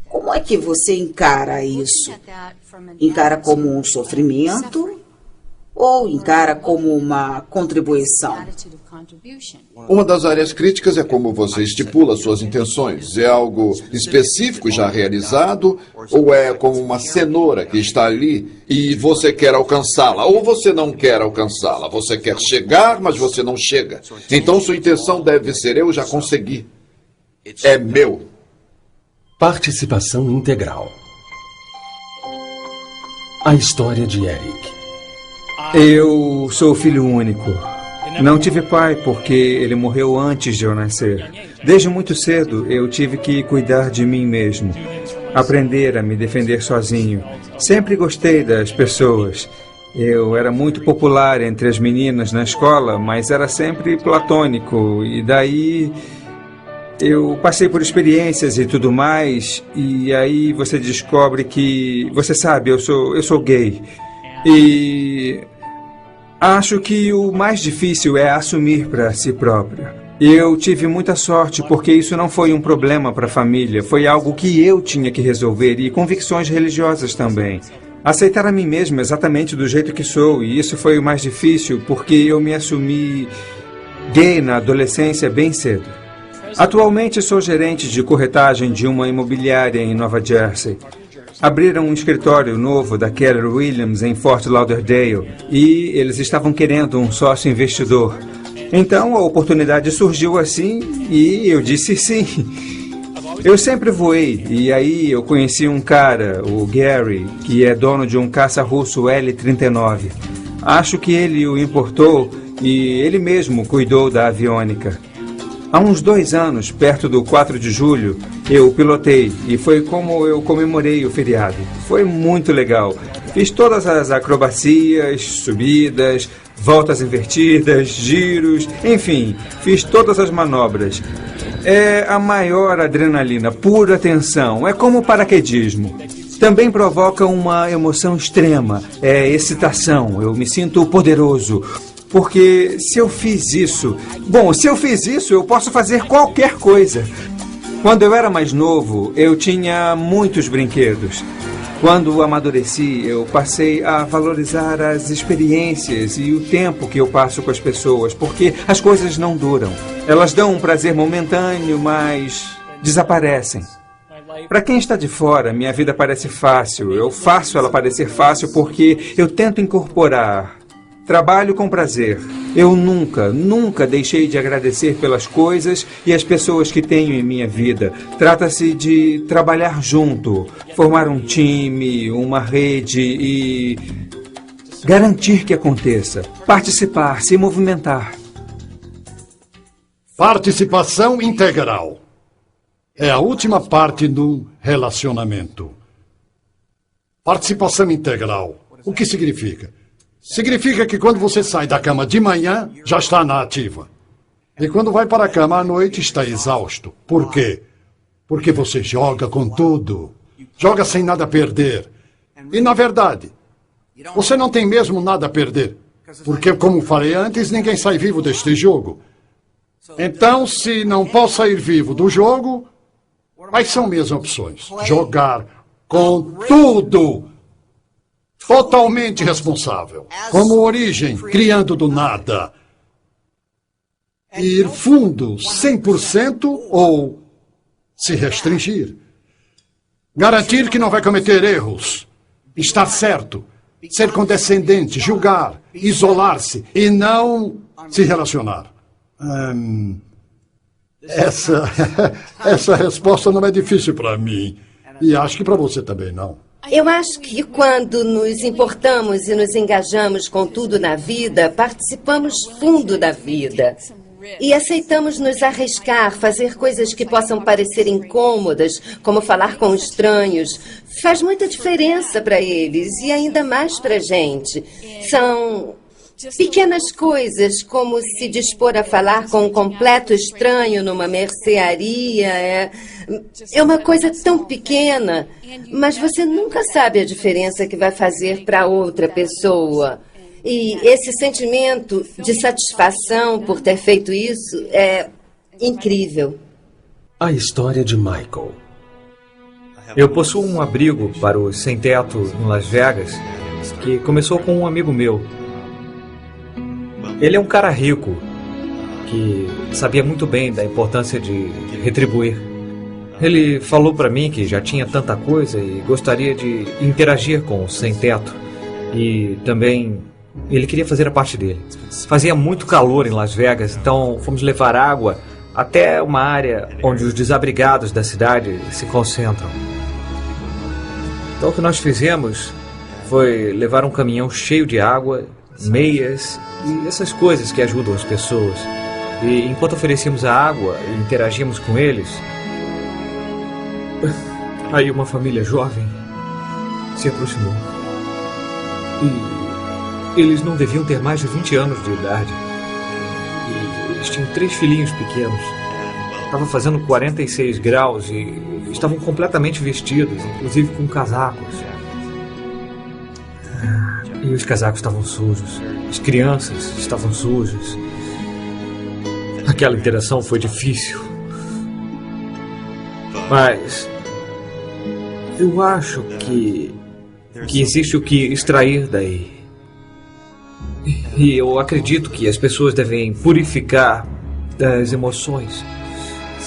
Como é que você encara isso? Encara como um sofrimento ou encara como uma contribuição? Uma das áreas críticas é como você estipula suas intenções. É algo específico já realizado ou é como uma cenoura que está ali e você quer alcançá-la ou você não quer alcançá-la? Você quer chegar, mas você não chega. Então sua intenção deve ser: eu já consegui. É meu. Participação integral. A história de Eric. Eu sou filho único. Não tive pai porque ele morreu antes de eu nascer. Desde muito cedo eu tive que cuidar de mim mesmo, aprender a me defender sozinho. Sempre gostei das pessoas. Eu era muito popular entre as meninas na escola, mas era sempre platônico. E daí eu passei por experiências e tudo mais, e aí você descobre que, você sabe, eu sou gay. E acho que o mais difícil é assumir para si próprio. Eu tive muita sorte porque isso não foi um problema para a família, foi algo que eu tinha que resolver, e convicções religiosas também. Aceitar a mim mesmo exatamente do jeito que sou, e isso foi o mais difícil porque eu me assumi gay na adolescência bem cedo. Atualmente sou gerente de corretagem de uma imobiliária em Nova Jersey. Abriram um escritório novo da Keller Williams em Fort Lauderdale e eles estavam querendo um sócio investidor. Então a oportunidade surgiu assim e eu disse sim. Eu sempre voei e aí eu conheci um cara, o Gary, que é dono de um caça russo L-39. Acho que ele o importou e ele mesmo cuidou da aviônica. Há uns 2 anos, perto do 4 de julho, eu pilotei e foi como eu comemorei o feriado. Foi muito legal. Fiz todas as acrobacias, subidas, voltas invertidas, giros, enfim, fiz todas as manobras. É a maior adrenalina, pura tensão, é como o paraquedismo. Também provoca uma emoção extrema, é excitação, eu me sinto poderoso. Porque se eu fiz isso, eu posso fazer qualquer coisa. Quando eu era mais novo, eu tinha muitos brinquedos. Quando amadureci, eu passei a valorizar as experiências e o tempo que eu passo com as pessoas, porque as coisas não duram. Elas dão um prazer momentâneo, mas desaparecem. Para quem está de fora, minha vida parece fácil. Eu faço ela parecer fácil porque eu tento incorporar Trabalho com prazer. Eu nunca deixei de agradecer pelas coisas e as pessoas que tenho em minha vida. Trata-se de trabalhar junto, formar um time, uma rede e garantir que aconteça. Participar, se movimentar. Participação integral. É a última parte do relacionamento. Participação integral. O que significa? Significa que quando você sai da cama de manhã, já está na ativa. E quando vai para a cama à noite, está exausto. Por quê? Porque você joga com tudo. Joga sem nada a perder. E, na verdade, você não tem mesmo nada a perder. Porque, como falei antes, ninguém sai vivo deste jogo. Então, se não posso sair vivo do jogo, quais são minhas opções? Jogar com tudo. Totalmente responsável. Como origem, criando do nada. Ir fundo 100% ou se restringir. Garantir que não vai cometer erros. Estar certo. Ser condescendente, julgar, isolar-se e não se relacionar. Essa resposta não é difícil para mim. E acho que para você também não. Eu acho que quando nos importamos e nos engajamos com tudo na vida, participamos fundo da vida. E aceitamos nos arriscar, fazer coisas que possam parecer incômodas, como falar com estranhos. Faz muita diferença para eles e ainda mais para a gente. São pequenas coisas, como se dispor a falar com um completo estranho numa mercearia. É uma coisa tão pequena, mas você nunca sabe a diferença que vai fazer para outra pessoa. E esse sentimento de satisfação por ter feito isso é incrível. A história de Michael. Eu possuo um abrigo para os sem-teto em Las Vegas, que começou com um amigo meu. Ele é um cara rico, que sabia muito bem da importância de retribuir. Ele falou para mim que já tinha tanta coisa e gostaria de interagir com o sem-teto. E também ele queria fazer a parte dele. Fazia muito calor em Las Vegas, então fomos levar água até uma área onde os desabrigados da cidade se concentram. Então o que nós fizemos foi levar um caminhão cheio de água, meias e essas coisas que ajudam as pessoas. E enquanto oferecíamos a água e interagíamos com eles, aí uma família jovem se aproximou. E eles não deviam ter mais de 20 anos de idade. E eles tinham 3 filhinhos pequenos. Estava fazendo 46 graus e estavam completamente vestidos, inclusive com casacos. E os casacos estavam sujos. As crianças estavam sujas. Aquela interação foi difícil. Mas eu acho que existe o que extrair daí. E eu acredito que as pessoas devem purificar das emoções.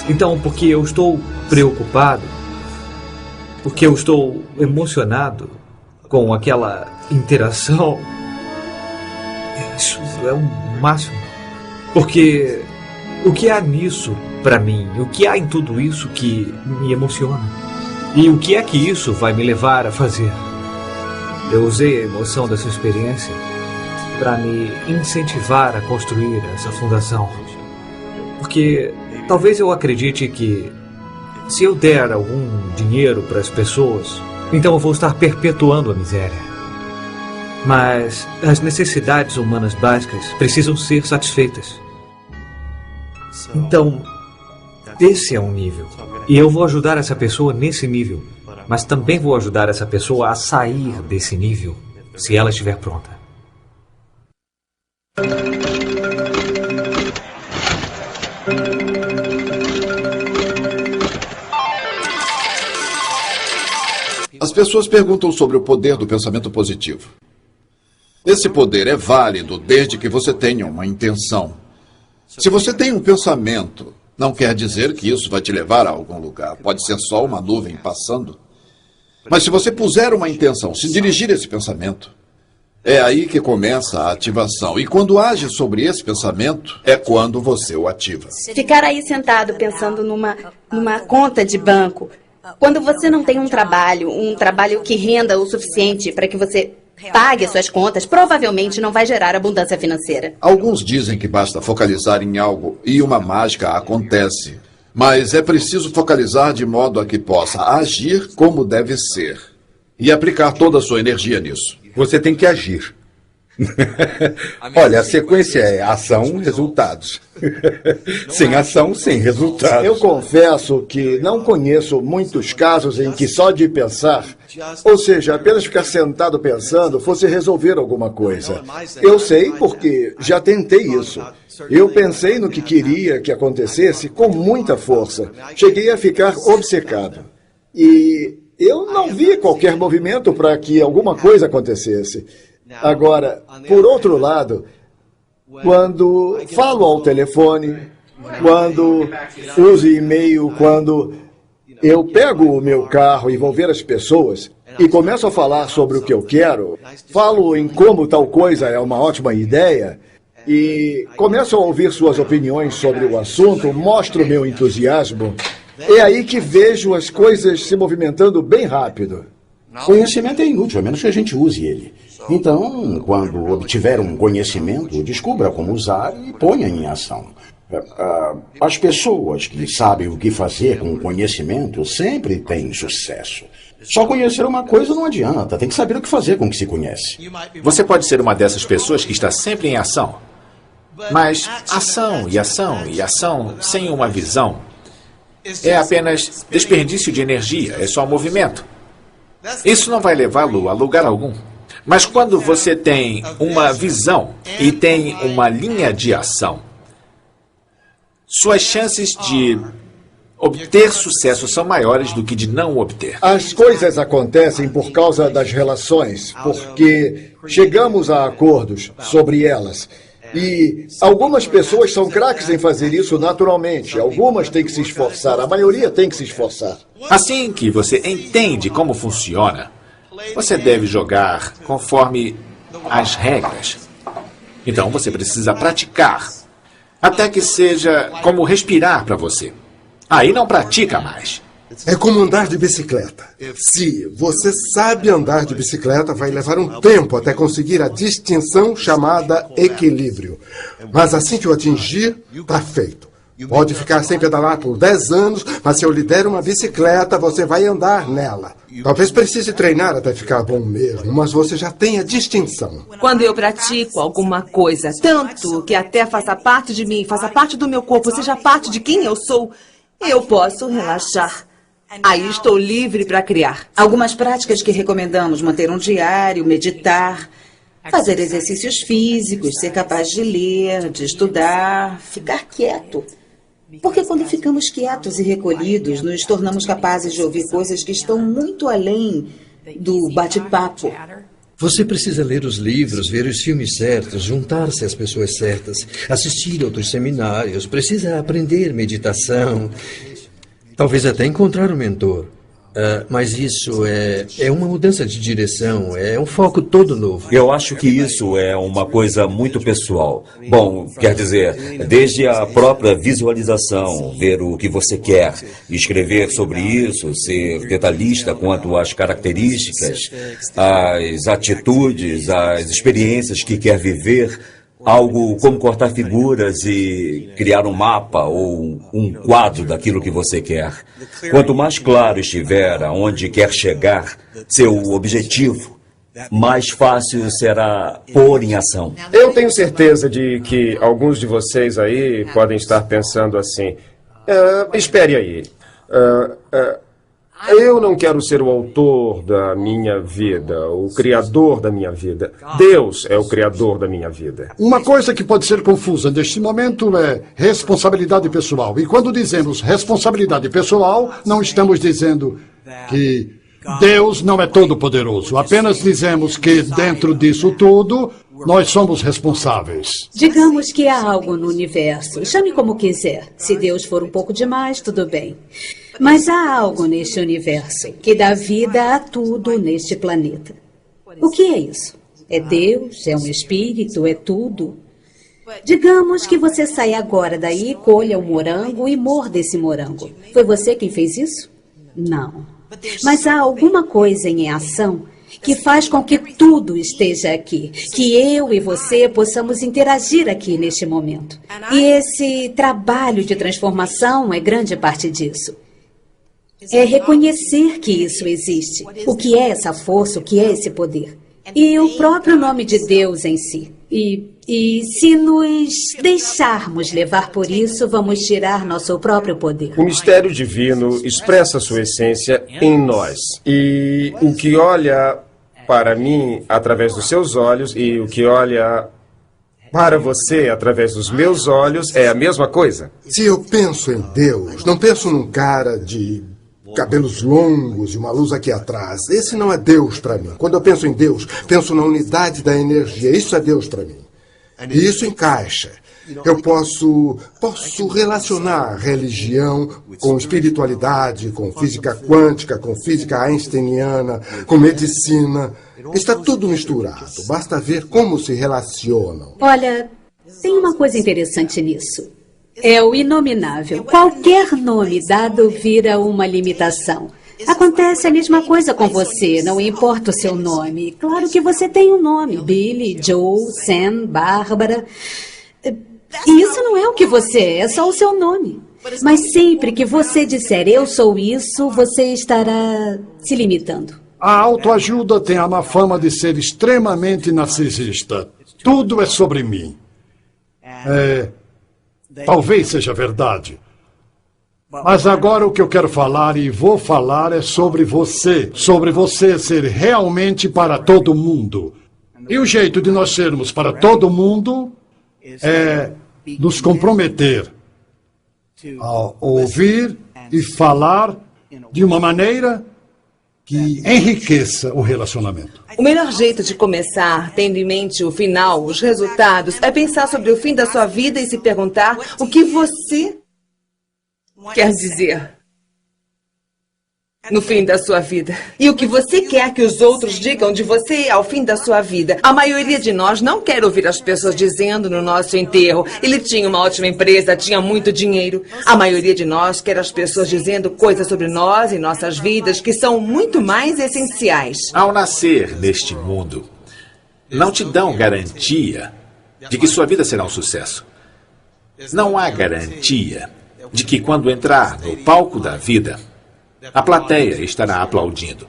Então, porque eu estou preocupado, porque eu estou emocionado com aquela interação, isso é o máximo. Porque o que há nisso para mim, o que há em tudo isso que me emociona? E o que é que isso vai me levar a fazer? Eu usei a emoção dessa experiência para me incentivar a construir essa fundação. Porque talvez eu acredite que se eu der algum dinheiro para as pessoas, então eu vou estar perpetuando a miséria. Mas as necessidades humanas básicas precisam ser satisfeitas. Então, esse é um nível. E eu vou ajudar essa pessoa nesse nível. Mas também vou ajudar essa pessoa a sair desse nível, se ela estiver pronta. As pessoas perguntam sobre o poder do pensamento positivo. Esse poder é válido desde que você tenha uma intenção. Se você tem um pensamento, não quer dizer que isso vai te levar a algum lugar. Pode ser só uma nuvem passando. Mas se você puser uma intenção, se dirigir esse pensamento, É aí que começa a ativação. E quando age sobre esse pensamento, é quando você o ativa. Ficar aí sentado pensando numa conta de banco, quando você não tem um trabalho que renda o suficiente para que você pague as suas contas, provavelmente não vai gerar abundância financeira. Alguns dizem que basta focalizar em algo e uma mágica acontece. Mas é preciso focalizar de modo a que possa agir como deve ser. E aplicar toda a sua energia nisso. Você tem que agir. Olha, a sequência é ação, resultados. Sem ação, sem resultados. Eu confesso que não conheço muitos casos em que só de pensar, ou seja, apenas ficar sentado pensando, fosse resolver alguma coisa. Eu sei porque já tentei isso. Eu pensei no que queria que acontecesse com muita força. Cheguei a ficar obcecado. E eu não vi qualquer movimento para que alguma coisa acontecesse. Agora, por outro lado, quando falo ao telefone, quando uso e-mail, quando eu pego o meu carro e vou ver as pessoas e começo a falar sobre o que eu quero, falo em como tal coisa é uma ótima ideia e começo a ouvir suas opiniões sobre o assunto, mostro meu entusiasmo, é aí que vejo as coisas se movimentando bem rápido. Conhecimento é inútil, a menos que a gente use ele. Então, quando obtiver um conhecimento, descubra como usar e ponha em ação. As pessoas que sabem o que fazer com o conhecimento sempre têm sucesso. Só conhecer uma coisa não adianta, tem que saber o que fazer com o que se conhece. Você pode ser uma dessas pessoas que está sempre em ação. Mas ação e ação e ação sem uma visão é apenas desperdício de energia, é só movimento. Isso não vai levá-lo a lugar algum. Mas quando você tem uma visão e tem uma linha de ação, suas chances de obter sucesso são maiores do que de não obter. As coisas acontecem por causa das relações, porque chegamos a acordos sobre elas. E algumas pessoas são craques em fazer isso naturalmente. Algumas têm que se esforçar, a maioria tem que se esforçar. Assim que você entende como funciona, você deve jogar conforme as regras. Então você precisa praticar, até que seja como respirar para você. Aí não pratica mais. É como andar de bicicleta. Se você sabe andar de bicicleta, vai levar um tempo até conseguir a distinção chamada equilíbrio. Mas assim que o atingir, está feito. Pode ficar sem pedalar por 10 anos, mas se eu lhe der uma bicicleta, você vai andar nela. Talvez precise treinar até ficar bom mesmo, mas você já tem a distinção. Quando eu pratico alguma coisa, tanto que até faça parte de mim, faça parte do meu corpo, seja parte de quem eu sou, eu posso relaxar. Aí estou livre para criar. Algumas práticas que recomendamos: manter um diário, meditar, fazer exercícios físicos, ser capaz de ler, de estudar, ficar quieto. Porque quando ficamos quietos e recolhidos, nos tornamos capazes de ouvir coisas que estão muito além do bate-papo. Você precisa ler os livros, ver os filmes certos, juntar-se às pessoas certas, assistir a outros seminários, precisa aprender meditação, talvez até encontrar um mentor. Mas isso é uma mudança de direção, é um foco todo novo. Eu acho que isso é uma coisa muito pessoal. Bom, quer dizer, desde a própria visualização, ver o que você quer, escrever sobre isso, ser detalhista quanto às características, às atitudes, às experiências que quer viver. Algo como cortar figuras e criar um mapa ou um quadro daquilo que você quer. Quanto mais claro estiver aonde quer chegar, seu objetivo, mais fácil será pôr em ação. Eu tenho certeza de que alguns de vocês aí podem estar pensando assim: espere aí. Eu não quero ser o autor da minha vida, o criador da minha vida. Deus é o criador da minha vida. Uma coisa que pode ser confusa neste momento é responsabilidade pessoal. E quando dizemos responsabilidade pessoal, não estamos dizendo que Deus não é todo-poderoso. Apenas dizemos que dentro disso tudo, nós somos responsáveis. Digamos que há algo no universo. Chame como quiser. Se Deus for um pouco demais, tudo bem. Mas há algo neste universo que dá vida a tudo neste planeta. O que é isso? É Deus, é um espírito, é tudo. Digamos que você saia agora daí, colha um morango e morda esse morango. Foi você quem fez isso? Não. Mas há alguma coisa em ação que faz com que tudo esteja aqui, que eu e você possamos interagir aqui neste momento. E esse trabalho de transformação é grande parte disso. É reconhecer que isso existe, o que é essa força, o que é esse poder. E o próprio nome de Deus em si. E se nos deixarmos levar por isso, vamos tirar nosso próprio poder. O mistério divino expressa sua essência em nós. E o que olha para mim através dos seus olhos e o que olha para você através dos meus olhos é a mesma coisa. Se eu penso em Deus, não penso num cara de cabelos longos e uma luz aqui atrás. Esse não é Deus para mim. Quando eu penso em Deus, penso na unidade da energia. Isso é Deus para mim. E isso encaixa. Eu posso relacionar religião com espiritualidade, com física quântica, com física einsteiniana, com medicina. Está tudo misturado. Basta ver como se relacionam. Olha, tem uma coisa interessante nisso. É o inominável. Qualquer nome dado vira uma limitação. Acontece a mesma coisa com você, não importa o seu nome. Claro que você tem um nome. Billy, Joe, Sam, Bárbara. E isso não é o que você é só o seu nome. Mas sempre que você disser eu sou isso, você estará se limitando. A autoajuda tem a má fama de ser extremamente narcisista. Tudo é sobre mim. Talvez seja verdade. Mas agora o que eu quero falar e vou falar é sobre você. Sobre você ser realmente para todo mundo. E o jeito de nós sermos para todo mundo é nos comprometer a ouvir e falar de uma maneira que enriqueça o relacionamento. O melhor jeito de começar, tendo em mente o final, os resultados, é pensar sobre o fim da sua vida e se perguntar o que você quer dizer no fim da sua vida. E o que você quer que os outros digam de você ao fim da sua vida. A maioria de nós não quer ouvir as pessoas dizendo no nosso enterro: ele tinha uma ótima empresa, tinha muito dinheiro. A maioria de nós quer as pessoas dizendo coisas sobre nós e nossas vidas que são muito mais essenciais. Ao nascer neste mundo, não te dão garantia de que sua vida será um sucesso. Não há garantia de que quando entrar no palco da vida, a plateia estará aplaudindo.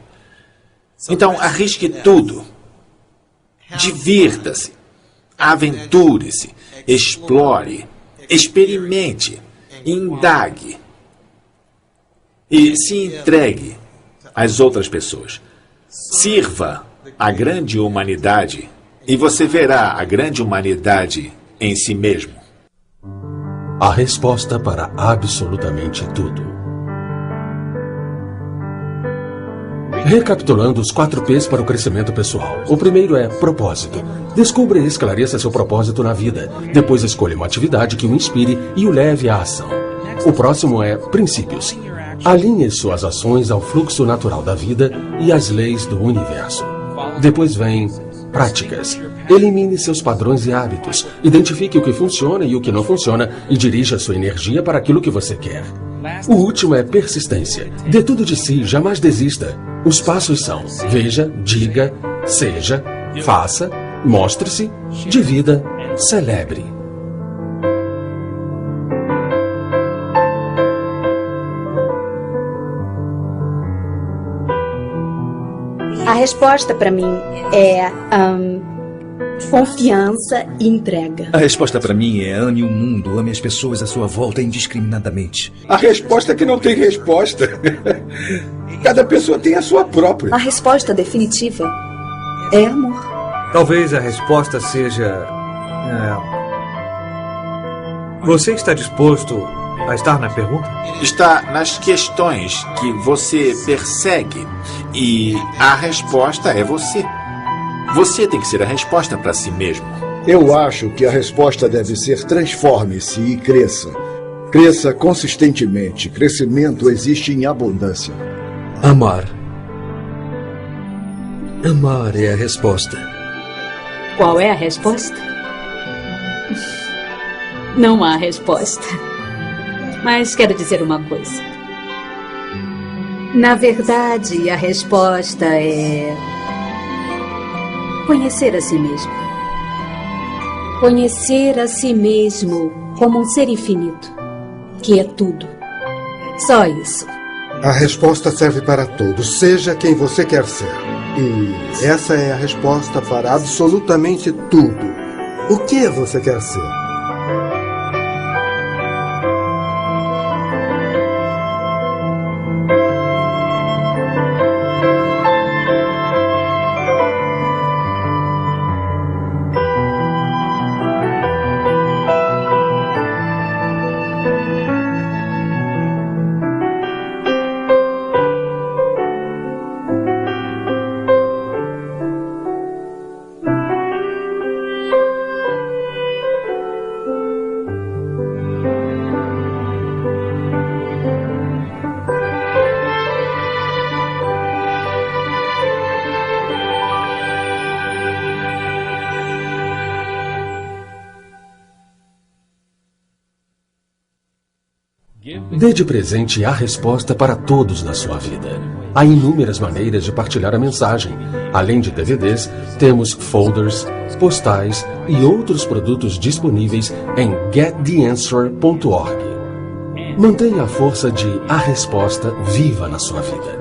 Então, arrisque tudo. Divirta-se. Aventure-se. Explore. Experimente. Indague. E se entregue às outras pessoas. Sirva a grande humanidade e você verá a grande humanidade em si mesmo. A resposta para absolutamente tudo. Recapitulando os 4 P's para o crescimento pessoal. O primeiro é propósito. Descubra e esclareça seu propósito na vida. Depois escolha uma atividade que o inspire e o leve à ação. O próximo é princípios. Alinhe suas ações ao fluxo natural da vida e às leis do universo. Depois vem práticas. Elimine seus padrões e hábitos. Identifique o que funciona e o que não funciona e dirija sua energia para aquilo que você quer. O último é persistência. Dê tudo de si, jamais desista. Os passos são: veja, diga, seja, faça, mostre-se, divida, celebre. A resposta para mim é confiança e entrega. A resposta para mim é: ame o mundo, ame as pessoas à sua volta indiscriminadamente. A resposta é que não tem resposta. Cada pessoa tem a sua própria. A resposta definitiva é amor. Talvez a resposta seja... Você está disposto a estar na pergunta? Está nas questões que você persegue e a resposta é você. Você tem que ser a resposta para si mesmo. Eu acho que a resposta deve ser: transforme-se e cresça. Cresça consistentemente. Crescimento existe em abundância. Amar. Amar é a resposta. Qual é a resposta? Não há resposta. Mas quero dizer uma coisa. Na verdade, a resposta é conhecer a si mesmo. Conhecer a si mesmo como um ser infinito, que é tudo. Só isso. A resposta serve para todos, seja quem você quer ser. E essa é a resposta para absolutamente tudo. O que você quer ser? Dê de presente a resposta para todos na sua vida. Há inúmeras maneiras de partilhar a mensagem. Além de DVDs, temos folders, postais e outros produtos disponíveis em gettheanswer.org. Mantenha a força de A Resposta viva na sua vida.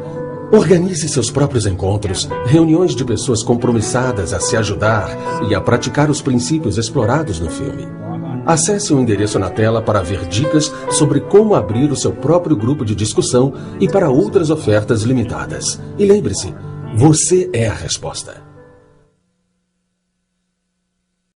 Organize seus próprios encontros, reuniões de pessoas compromissadas a se ajudar e a praticar os princípios explorados no filme. Acesse o endereço na tela para ver dicas sobre como abrir o seu próprio grupo de discussão e para outras ofertas limitadas. E lembre-se, você é a resposta.